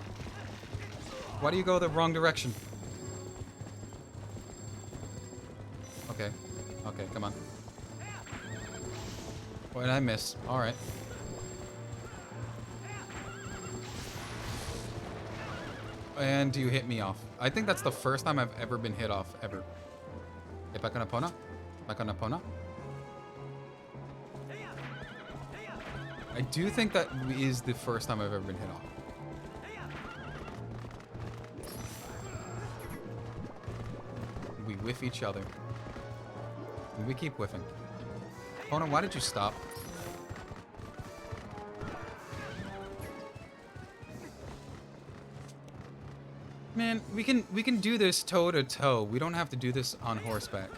Why do you go the wrong direction? Okay. Okay, come on. What did I miss? Alright. And you hit me off. I think that's the first time I've ever been hit off, ever. Hit back on Epona. Back on Epona. I do think that is the first time I've ever been hit off. We whiff each other. And we keep whiffing. Epona, why did you stop? Man, we can do this toe to toe. We don't have to do this on horseback.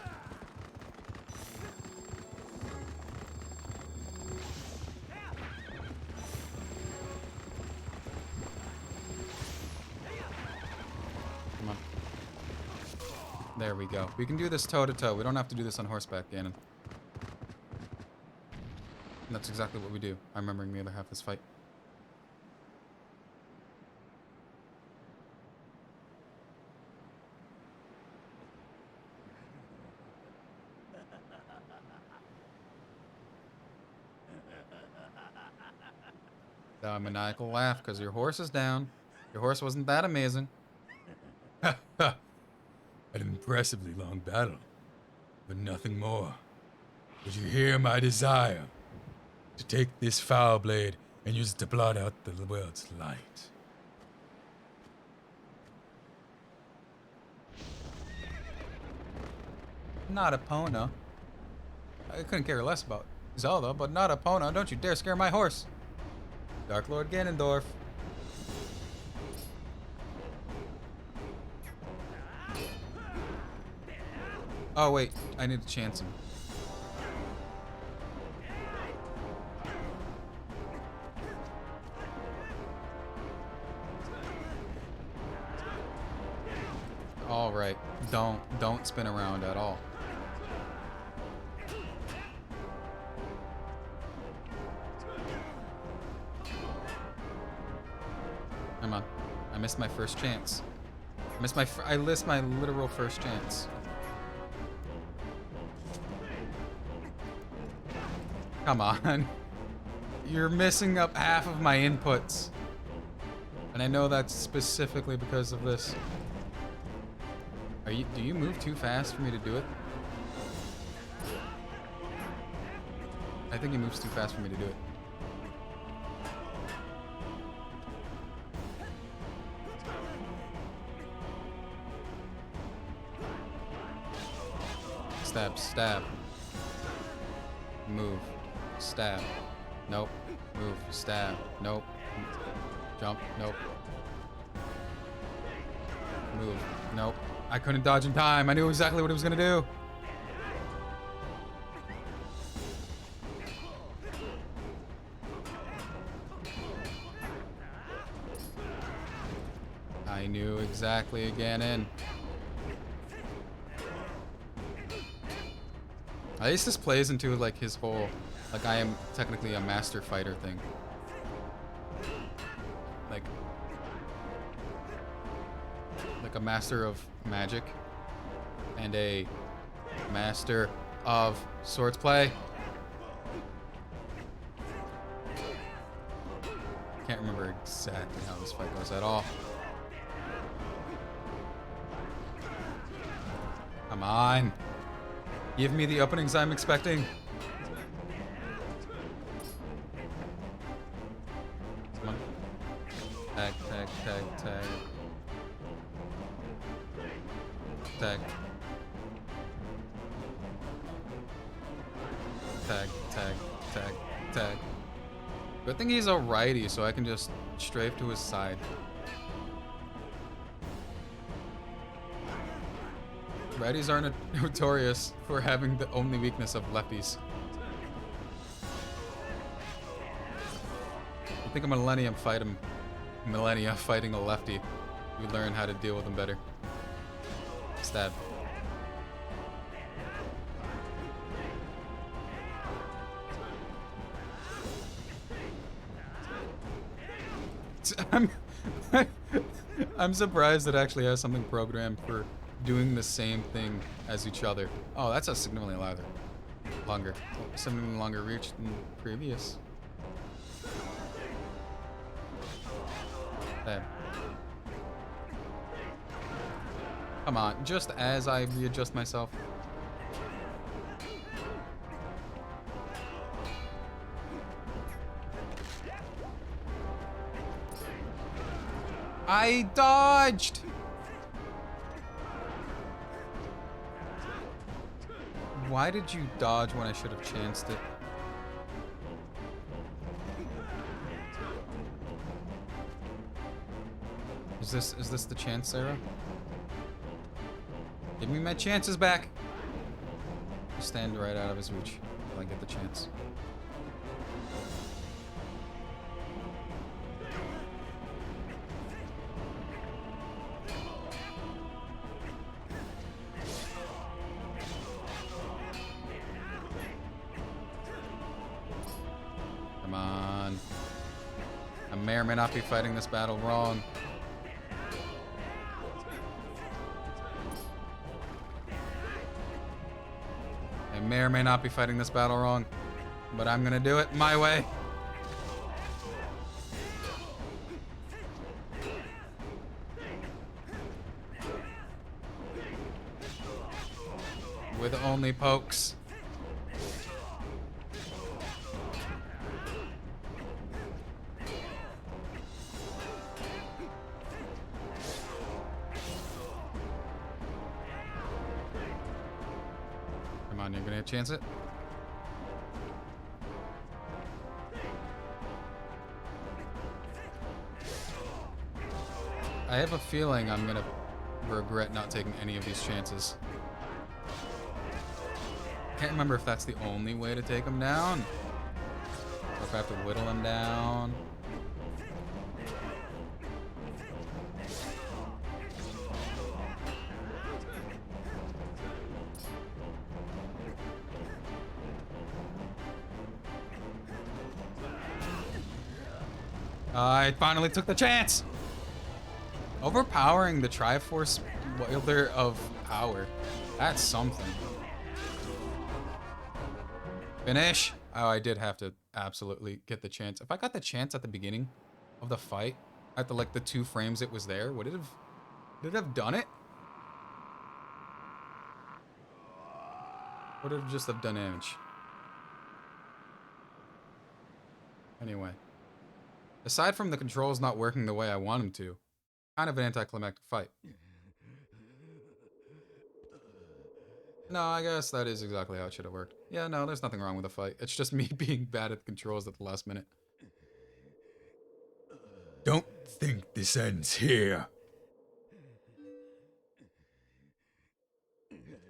Come on. There we go. We can do this toe to toe. We don't have to do this on horseback, Ganon. And that's exactly what we do. I'm remembering the other half of this fight. A maniacal laugh because your horse is down. Your horse wasn't that amazing. Ha ha! An impressively long battle, but nothing more. Did you hear my desire to take this foul blade and use it to blot out the world's light? Not Epona. I couldn't care less about Zelda, but not Epona. Don't you dare scare my horse. Dark Lord Ganondorf. Oh wait, I need to chance him. All right, don't spin around at all. Come on. I missed my first chance. I missed my literal first chance. Come on. You're messing up half of my inputs. And I know that's specifically because of this. Do you move too fast for me to do it? I think he moves too fast for me to do it. Stab, stab. Move. Stab. Nope. Move. Stab. Nope. Jump. Nope. Move. Nope. I couldn't dodge in time. I knew exactly what it was gonna do. I knew exactly again in. At least this plays into like his whole, like I am technically a master fighter thing. Like a master of magic and a master of swords play. Can't remember exactly how this fight goes at all. Come on. Give me the openings I'm expecting. Come on. Tag, tag, tag, tag. Tag. Tag, tag, tag, tag. Good thing he's a righty, so I can just strafe to his side. Righties are notorious for having the only weakness of lefties. I think a millennia fighting a lefty. We learn how to deal with them better. Stab. I'm surprised it actually has something programmed for doing the same thing as each other. Oh, that's a significantly longer. Significantly longer reach than previous. There. Come on, just as I readjust myself. I dodged! Why did you dodge when I should have chanced it? Is this the chance, Sarah? Give me my chances back. Just stand right out of his reach till I get the chance. Come on. I may or may not be fighting this battle wrong. I may or may not be fighting this battle wrong, but I'm gonna do it my way. With only pokes. Come on, you're gonna chance it? I have a feeling I'm gonna regret not taking any of these chances. Can't remember if that's the only way to take him down, or if I have to whittle him down. I finally took the chance! Overpowering the Triforce wielder of power. That's something. Finish! Oh, I did have to absolutely get the chance. If I got the chance at the beginning of the fight, at the 2 frames it was there, would it have done it? Would it have just have done damage? Anyway. Aside from the controls not working the way I want them to, kind of an anticlimactic fight. No, I guess that is exactly how it should have worked. Yeah, no, there's nothing wrong with the fight. It's just me being bad at the controls at the last minute. Don't think this ends here.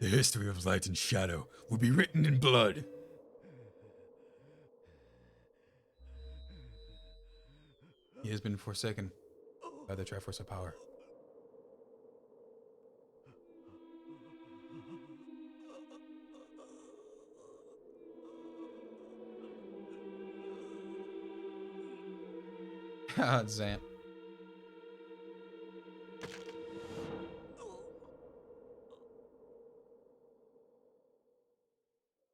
The history of light and shadow will be written in blood. He has been forsaken by the Triforce of Power. Zamp.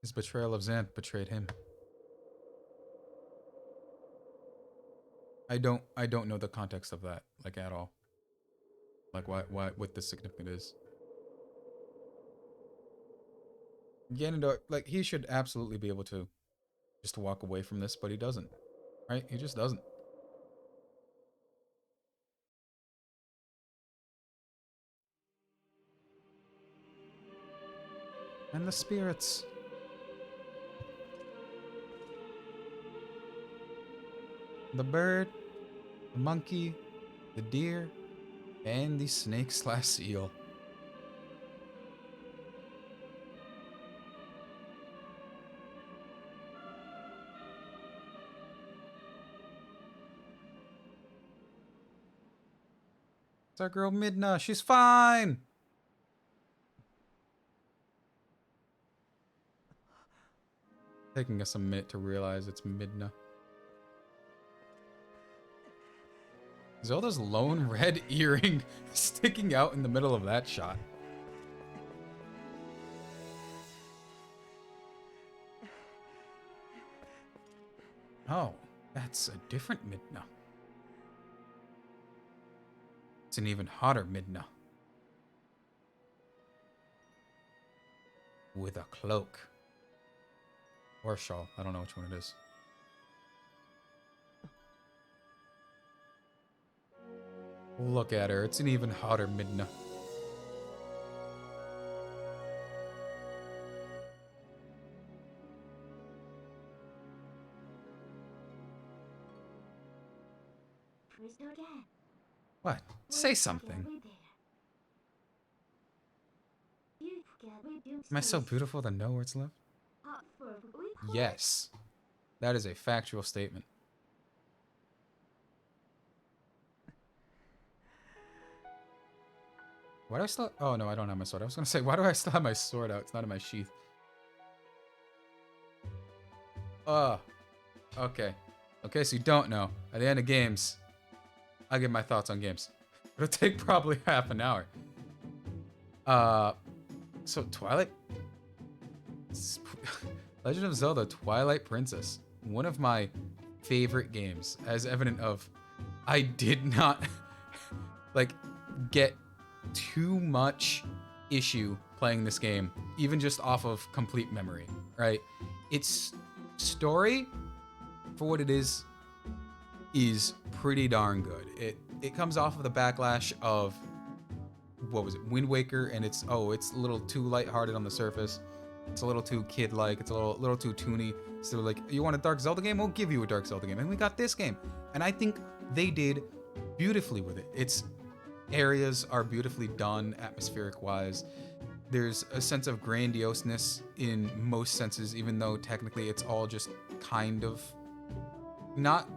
His betrayal of Zamp betrayed him. I don't know the context of that, like, at all. Like, what the significance is. Ganondorf, like, he should absolutely be able to just walk away from this, but he doesn't. Right? He just doesn't. And the spirits. The bird, the monkey, the deer, and the snake/seal. It's our girl Midna. She's fine. Taking us a minute to realize it's Midna. Zelda's lone red earring sticking out in the middle of that shot. Oh, that's a different Midna. It's an even hotter Midna. With a cloak. Or a shawl. I don't know which one it is. Look at her. It's an even hotter Midna. What? Say something. Am I so beautiful that no words left? Yes. That is a factual statement. Why do I still... Oh, no, I don't have my sword. I was going to say, why do I still have my sword out? It's not in my sheath. Okay. Okay, so you don't know. At the end of games, I give my thoughts on games. It'll take probably half an hour. So Twilight... Legend of Zelda Twilight Princess. One of my favorite games, as evident of I did not like get too much issue playing this game, even just off of complete memory, right? Its story, for what it is pretty darn good. It comes off of the backlash of, what was it, Wind Waker, and it's a little too lighthearted on the surface. It's a little too kid-like. It's a little too toony. So like, you want a Dark Zelda game? We'll give you a Dark Zelda game. And we got this game. And I think they did beautifully with it. Its areas are beautifully done, atmospheric-wise. There's a sense of grandioseness in most senses, even though technically it's all just kind of not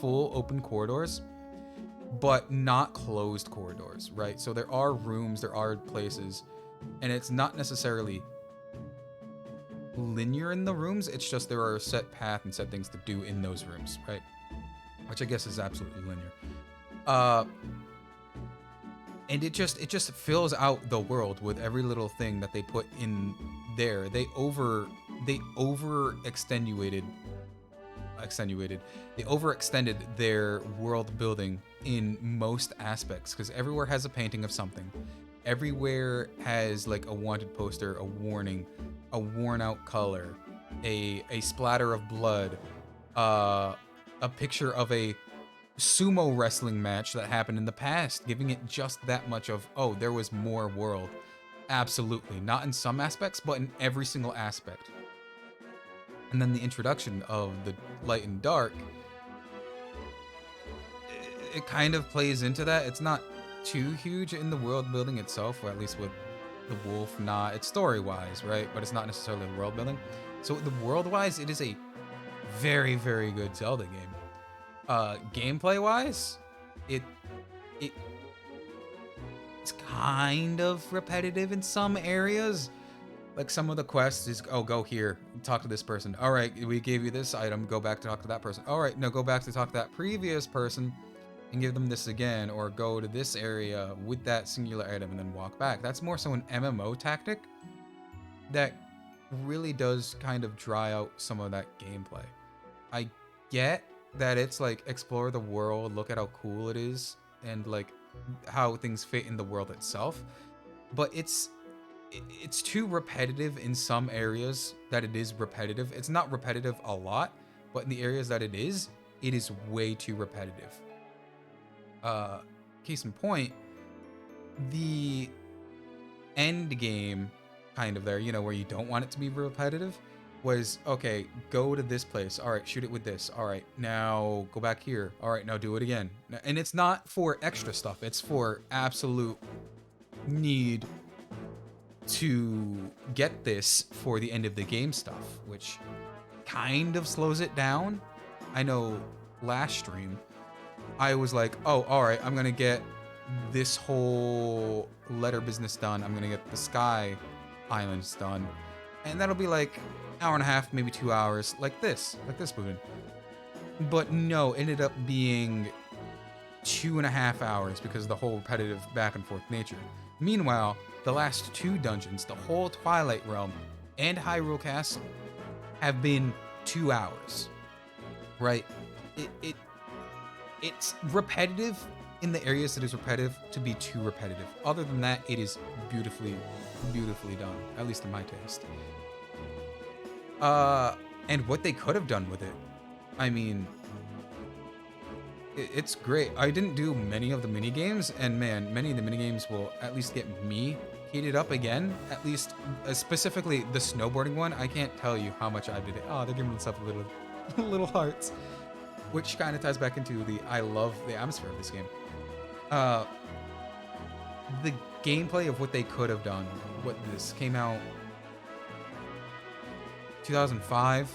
full open corridors, but not closed corridors, right? So there are rooms, there are places, and it's not necessarily linear in the rooms. It's just there are a set path and set things to do in those rooms, right? Which I guess is absolutely linear. And it just fills out the world with every little thing that they put in there. They overextended their world building in most aspects, because everywhere has a painting of something. Everywhere has like a wanted poster, a warning, a worn out color, a splatter of blood, a picture of a sumo wrestling match that happened in the past, giving it just that much of, oh, there was more world. Absolutely. Not in some aspects, but in every single aspect. And then the introduction of the light and dark, it kind of plays into that. It's not too huge in the world building itself, or at least with the wolf. Nah, it's story wise, right? But it's not necessarily the world building. So the world wise, it is a very, very good Zelda game. Gameplay wise, it's kind of repetitive in some areas, Like some of the quests is, oh, go here, talk to this person. All right, we gave you this item, go back to talk to that person. All right, no, go back to talk to that previous person and give them this again, or go to this area with that singular item and then walk back. That's more so an MMO tactic that really does kind of dry out some of that gameplay. I get that it's like explore the world, look at how cool it is, and like how things fit in the world itself, but it's too repetitive in some areas that it is repetitive. It's not repetitive a lot, but in the areas that it is way too repetitive. Case in point, the end game kind of there, you know, where you don't want it to be repetitive, was okay, go to this place. All right, shoot it with this. All right, now go back here. All right, now do it again. And it's not for extra stuff, it's for absolute need to get this for the end of the game stuff, which kind of slows it down. I know last stream, I was like, oh, all right, I'm gonna get this whole letter business done. I'm gonna get the Sky Islands done, and that'll be like hour and a half, maybe 2 hours, like this movie. But no, ended up being 2.5 hours because of the whole repetitive back and forth nature. Meanwhile, the last 2 dungeons, the whole Twilight Realm and Hyrule Castle, have been 2 hours. Right? It's repetitive in the areas that is repetitive to be too repetitive. Other than that, it is beautifully done, at least in my taste. And what they could have done with it, I mean, it's great. I didn't do many of the mini games, and man, many of the mini games will at least get me heated up again. At least, specifically the snowboarding one. I can't tell you how much I did it. Oh, they're giving themselves little hearts, which kind of ties back into the I love the atmosphere of this game. The gameplay of what they could have done. What this came out 2005.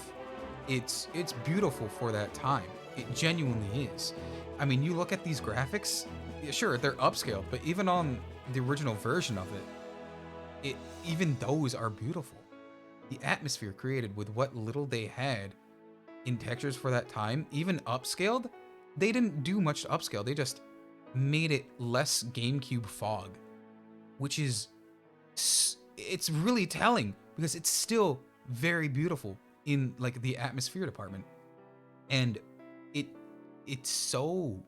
It's beautiful for that time. It genuinely is. I mean, you look at these graphics, yeah, sure, they're upscaled, but even on the original version of it, even those are beautiful. The atmosphere created with what little they had in textures for that time, even upscaled, they didn't do much to upscale. They just made it less GameCube fog, which is, it's really telling because it's still very beautiful in like the atmosphere department. And it's so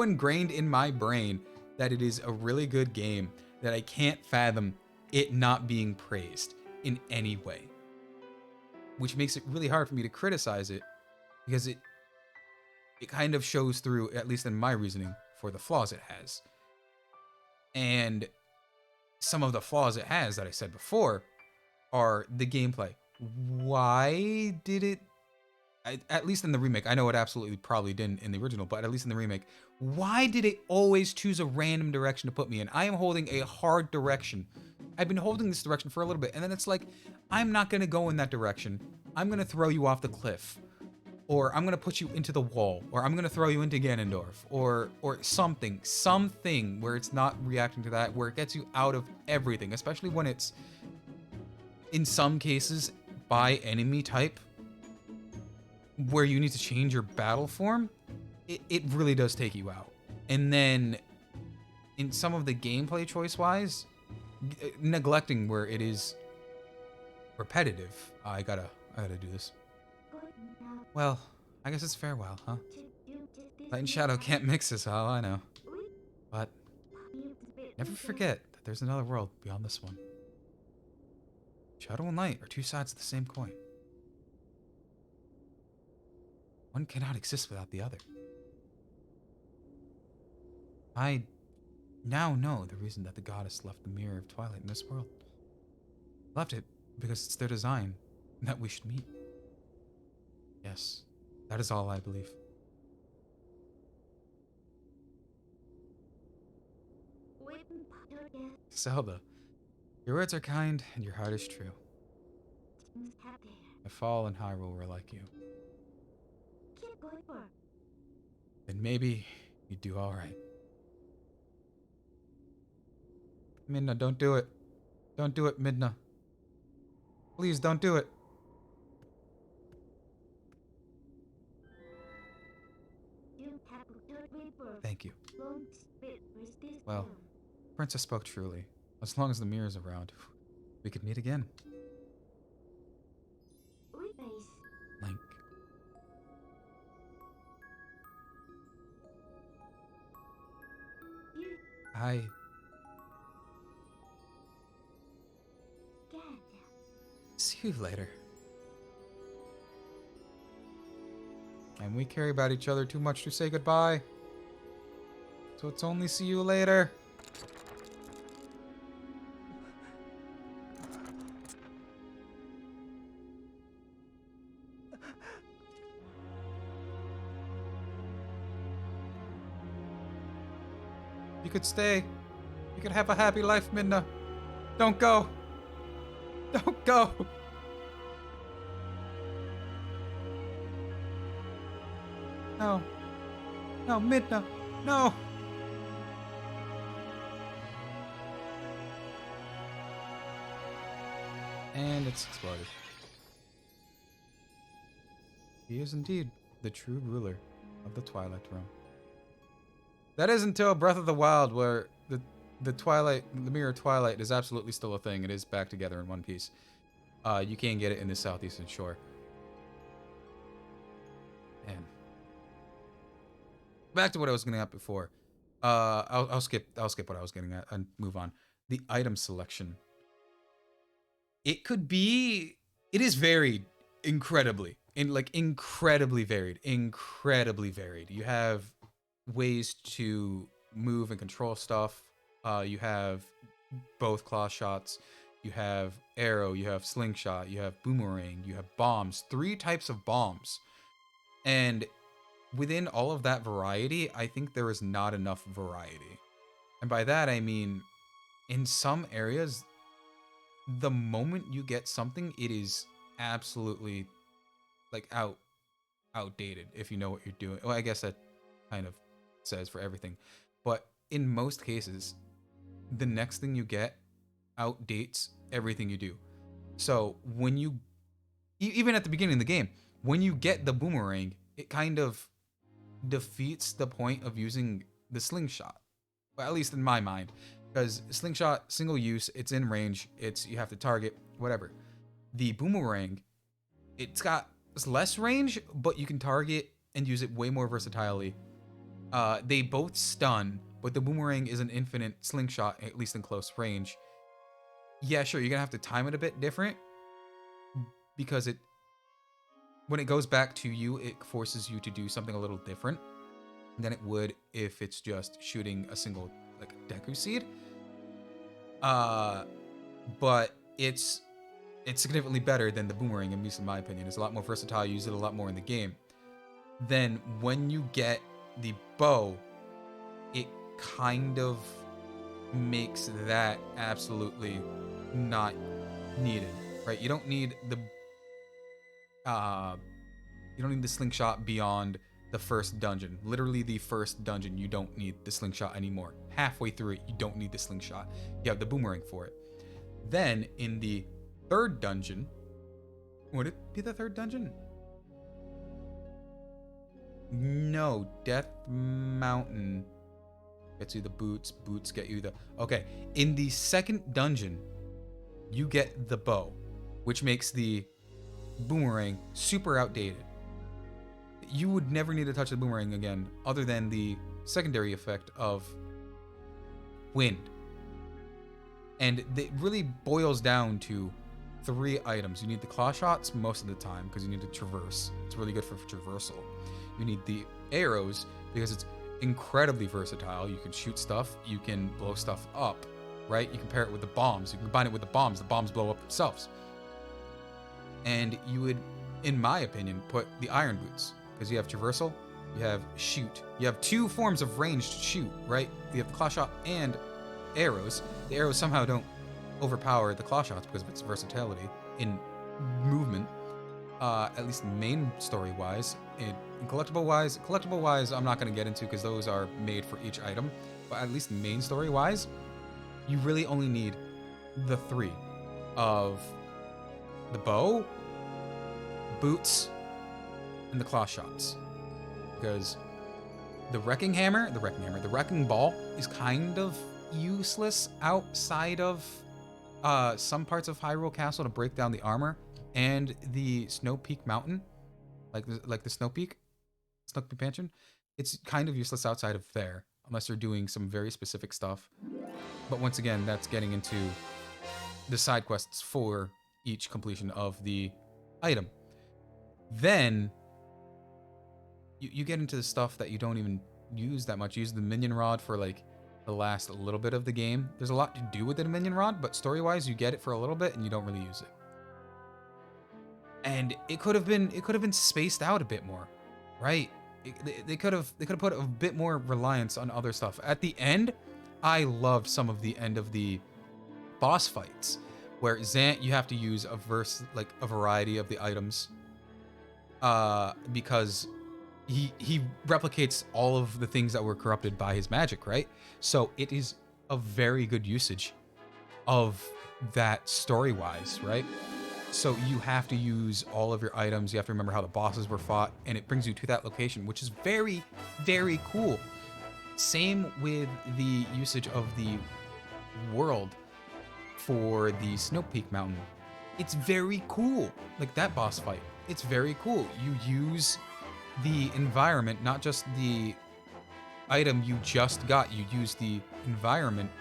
ingrained in my brain that it is a really good game that I can't fathom it not being praised in any way, which makes it really hard for me to criticize it because it kind of shows through, at least in my reasoning, for the flaws it has. And some of the flaws it has that I said before are the gameplay. Why did it, at least in the remake, I know it absolutely probably didn't in the original, but at least in the remake, why did it always choose a random direction to put me in? I am holding a hard direction. I've been holding this direction for a little bit, and then it's like, I'm not gonna go in that direction. I'm gonna throw you off the cliff, or I'm gonna put you into the wall, or I'm gonna throw you into Ganondorf, or something where it's not reacting to that, where it gets you out of everything, especially when it's, in some cases, by enemy type, where you need to change your battle form. It really does take you out. And then in some of the gameplay choice wise, neglecting where it is repetitive. I gotta do this. Well, I guess it's farewell, huh? Light and shadow can't mix us, how I know. But never forget that there's another world beyond this one. Shadow and light are 2 sides of the same coin. One cannot exist without the other. I now know the reason that the goddess left the mirror of Twilight in this world. Left it because it's their design that we should meet. Yes, that is all I believe. Zelda, your words are kind and your heart is true. If all in Hyrule were like you, then maybe you'd do alright. I mean, no, don't do it. Don't do it, Midna. Please don't do it. Thank you. Well, Princess spoke truly. As long as the mirror's around, we could meet again. Link. I... See you later. And we care about each other too much to say goodbye. So it's only see you later. You could stay. You could have a happy life, Midna. Don't go. Don't go. No. No, Midna. No. And it's exploded. He is indeed the true ruler of the Twilight Realm. That is until Breath of the Wild, where the Twilight, the Mirror Twilight is absolutely still a thing. It is back together in one piece. You can get it in the southeastern shore. And back to what I was getting at before. I'll skip what I was getting at and move on. The item selection. It is varied incredibly. Incredibly varied. Incredibly varied. You have ways to move and control stuff. You have both claw shots. You have arrow. You have slingshot. You have boomerang. You have bombs. 3 types of bombs. And within all of that variety, I think there is not enough variety. And by that, I mean, in some areas, the moment you get something, it is absolutely outdated if you know what you're doing. Well, I guess that kind of says for everything. But in most cases, the next thing you get outdates everything you do. So when you, even at the beginning of the game, when you get the boomerang, it kind of defeats the point of using the slingshot. Well, at least in my mind. Because slingshot, single use, it's in range, you have to target, whatever. The boomerang, it's got less range, but you can target and use it way more versatilely. They both stun, but the boomerang is an infinite slingshot, at least in close range. Yeah, sure, you're gonna have to time it a bit different, because when it goes back to you, it forces you to do something a little different than it would if it's just shooting a single, Deku Seed. But it's significantly better than the boomerang, at least in my opinion. It's a lot more versatile. You use it a lot more in the game. Then when you get the bow, it kind of makes that absolutely not needed, right? You don't need the slingshot beyond the first dungeon. Literally the first dungeon, you don't need the slingshot anymore. Halfway through it, you don't need the slingshot. You have the boomerang for it. Then in the third dungeon, would it be the third dungeon? No, Death Mountain gets you the boots. Boots get you the... Okay, in the second dungeon, you get the bow, which makes the boomerang super outdated. You would never need to touch the boomerang again, other than the secondary effect of wind. And it really boils down to 3 items. You need the claw shots most of the time, because you need to traverse. It's really good for traversal. You need the arrows, because it's incredibly versatile. You can shoot stuff, you can blow stuff up, right? You can pair it with the bombs. You can combine it with the bombs blow up themselves. And you would, in my opinion, put the iron boots, because you have traversal, you have shoot. You have 2 forms of ranged shoot, right? You have the claw shot and arrows. The arrows somehow don't overpower the claw shots because of its versatility in movement. At least main story wise. In collectible wise, I'm not going to get into because those are made for each item. But at least main story wise, you really only need the three of the bow, boots, and the claw shots. Because the wrecking ball is kind of useless outside of some parts of Hyrule Castle to break down the armor, and the Snow Peak Mountain, like the Snow Peak Mansion. It's kind of useless outside of there, unless you're doing some very specific stuff. But once again, that's getting into the side quests for each completion of the item. Then you get into the stuff that you don't even use that much. You use the minion rod for like the last little bit of the game. There's a lot to do with the minion rod, but story-wise, you get it for a little bit and you don't really use it. And it could have been spaced out a bit more, right? They could have put a bit more reliance on other stuff. At the end, I loved some of the end of the boss fights where Zant, you have to use a variety of the items because he replicates all of the things that were corrupted by his magic, right? So it is a very good usage of that story-wise, right? So you have to use all of your items. You have to remember how the bosses were fought, and it brings you to that location, which is very, very cool. Same with the usage of the world for the Snow Peak Mountain. It's very cool. Like that boss fight, it's very cool. You use the environment, not just the item you just got. You use the environment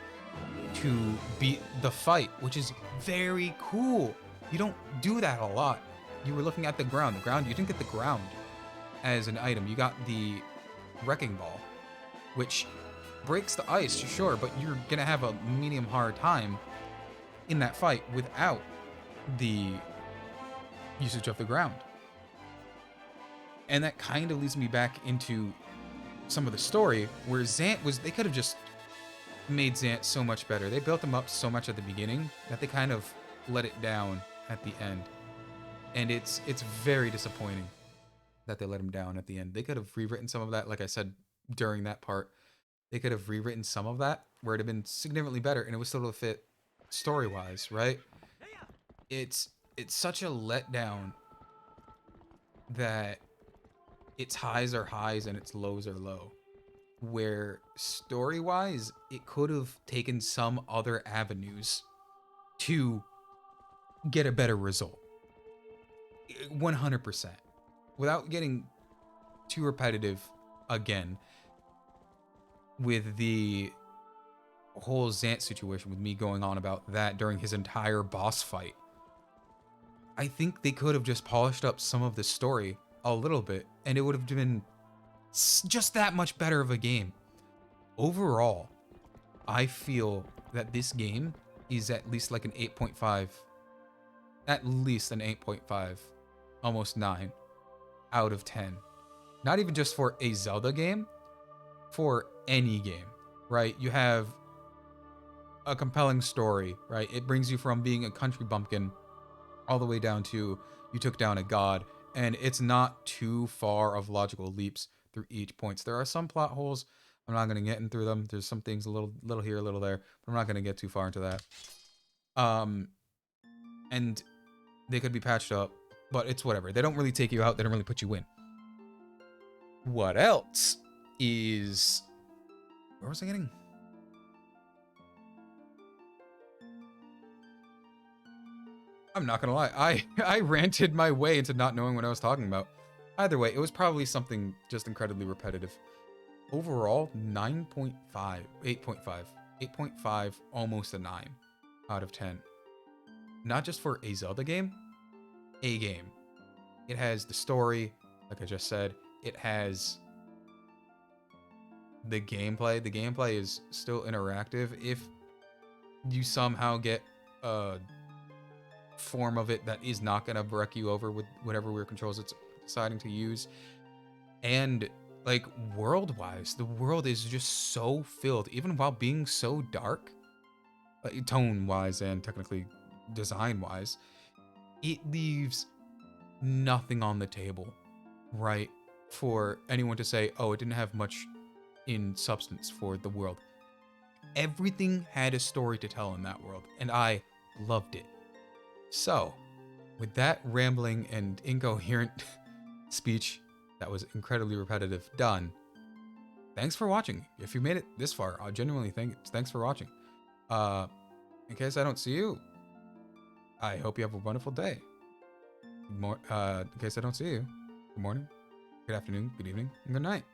to beat the fight, which is very cool. You don't do that a lot. You were looking at the ground. You didn't get the ground as an item. You got the wrecking ball, which breaks the ice, sure, but you're gonna have a medium hard time in that fight without the usage of the ground. And that kind of leads me back into some of the story where they could have just made Zant so much better. They built him up so much at the beginning that they kind of let it down at the end. And it's very disappointing that they let him down at the end. They could have rewritten some of that, like I said, during that part. They could have rewritten some of that where it'd have been significantly better and it would still fit story-wise, right? It's such a letdown that its highs are highs and its lows are low. Where story-wise, it could have taken some other avenues to get a better result. 100%. Without getting too repetitive again with the whole Zant situation, with me going on about that during his entire boss fight, I think they could have just polished up some of the story a little bit and it would have been just that much better of a game. Overall, I feel that this game is at least like an 8.5. At least an 8.5, almost 9 out of 10. Not even just for a Zelda game, for any game, right? You have a compelling story, right? It brings you from being a country bumpkin all the way down to you took down a god, and it's not too far of logical leaps through each points. There are some plot holes. I'm not going to get in through them. There's some things a little here, a little there, but I'm not going to get too far into that. And they could be patched up, but it's whatever. They don't really take you out. They don't really put you in. What else is... Where was I getting? I'm not gonna lie. I ranted my way into not knowing what I was talking about. Either way, it was probably something just incredibly repetitive. Overall, 9.5, 8.5. 8.5, almost a 9 out of 10. Not just for a Zelda game, a game. It has the story, like I just said. It has the gameplay. The gameplay is still interactive. If you somehow get a form of it that is not going to wreck you over with whatever weird controls it's deciding to use. And like world-wise, the world is just so filled, even while being so dark, tone-wise and technically design-wise, it leaves nothing on the table, right? For anyone to say, oh, it didn't have much in substance for the world. Everything had a story to tell in that world, and I loved it. So, with that rambling and incoherent speech that was incredibly repetitive done, thanks for watching. If you made it this far, I genuinely thanks for watching. In case I don't see you, I hope you have a wonderful day. In case I don't see you, good morning, good afternoon, good evening, and good night.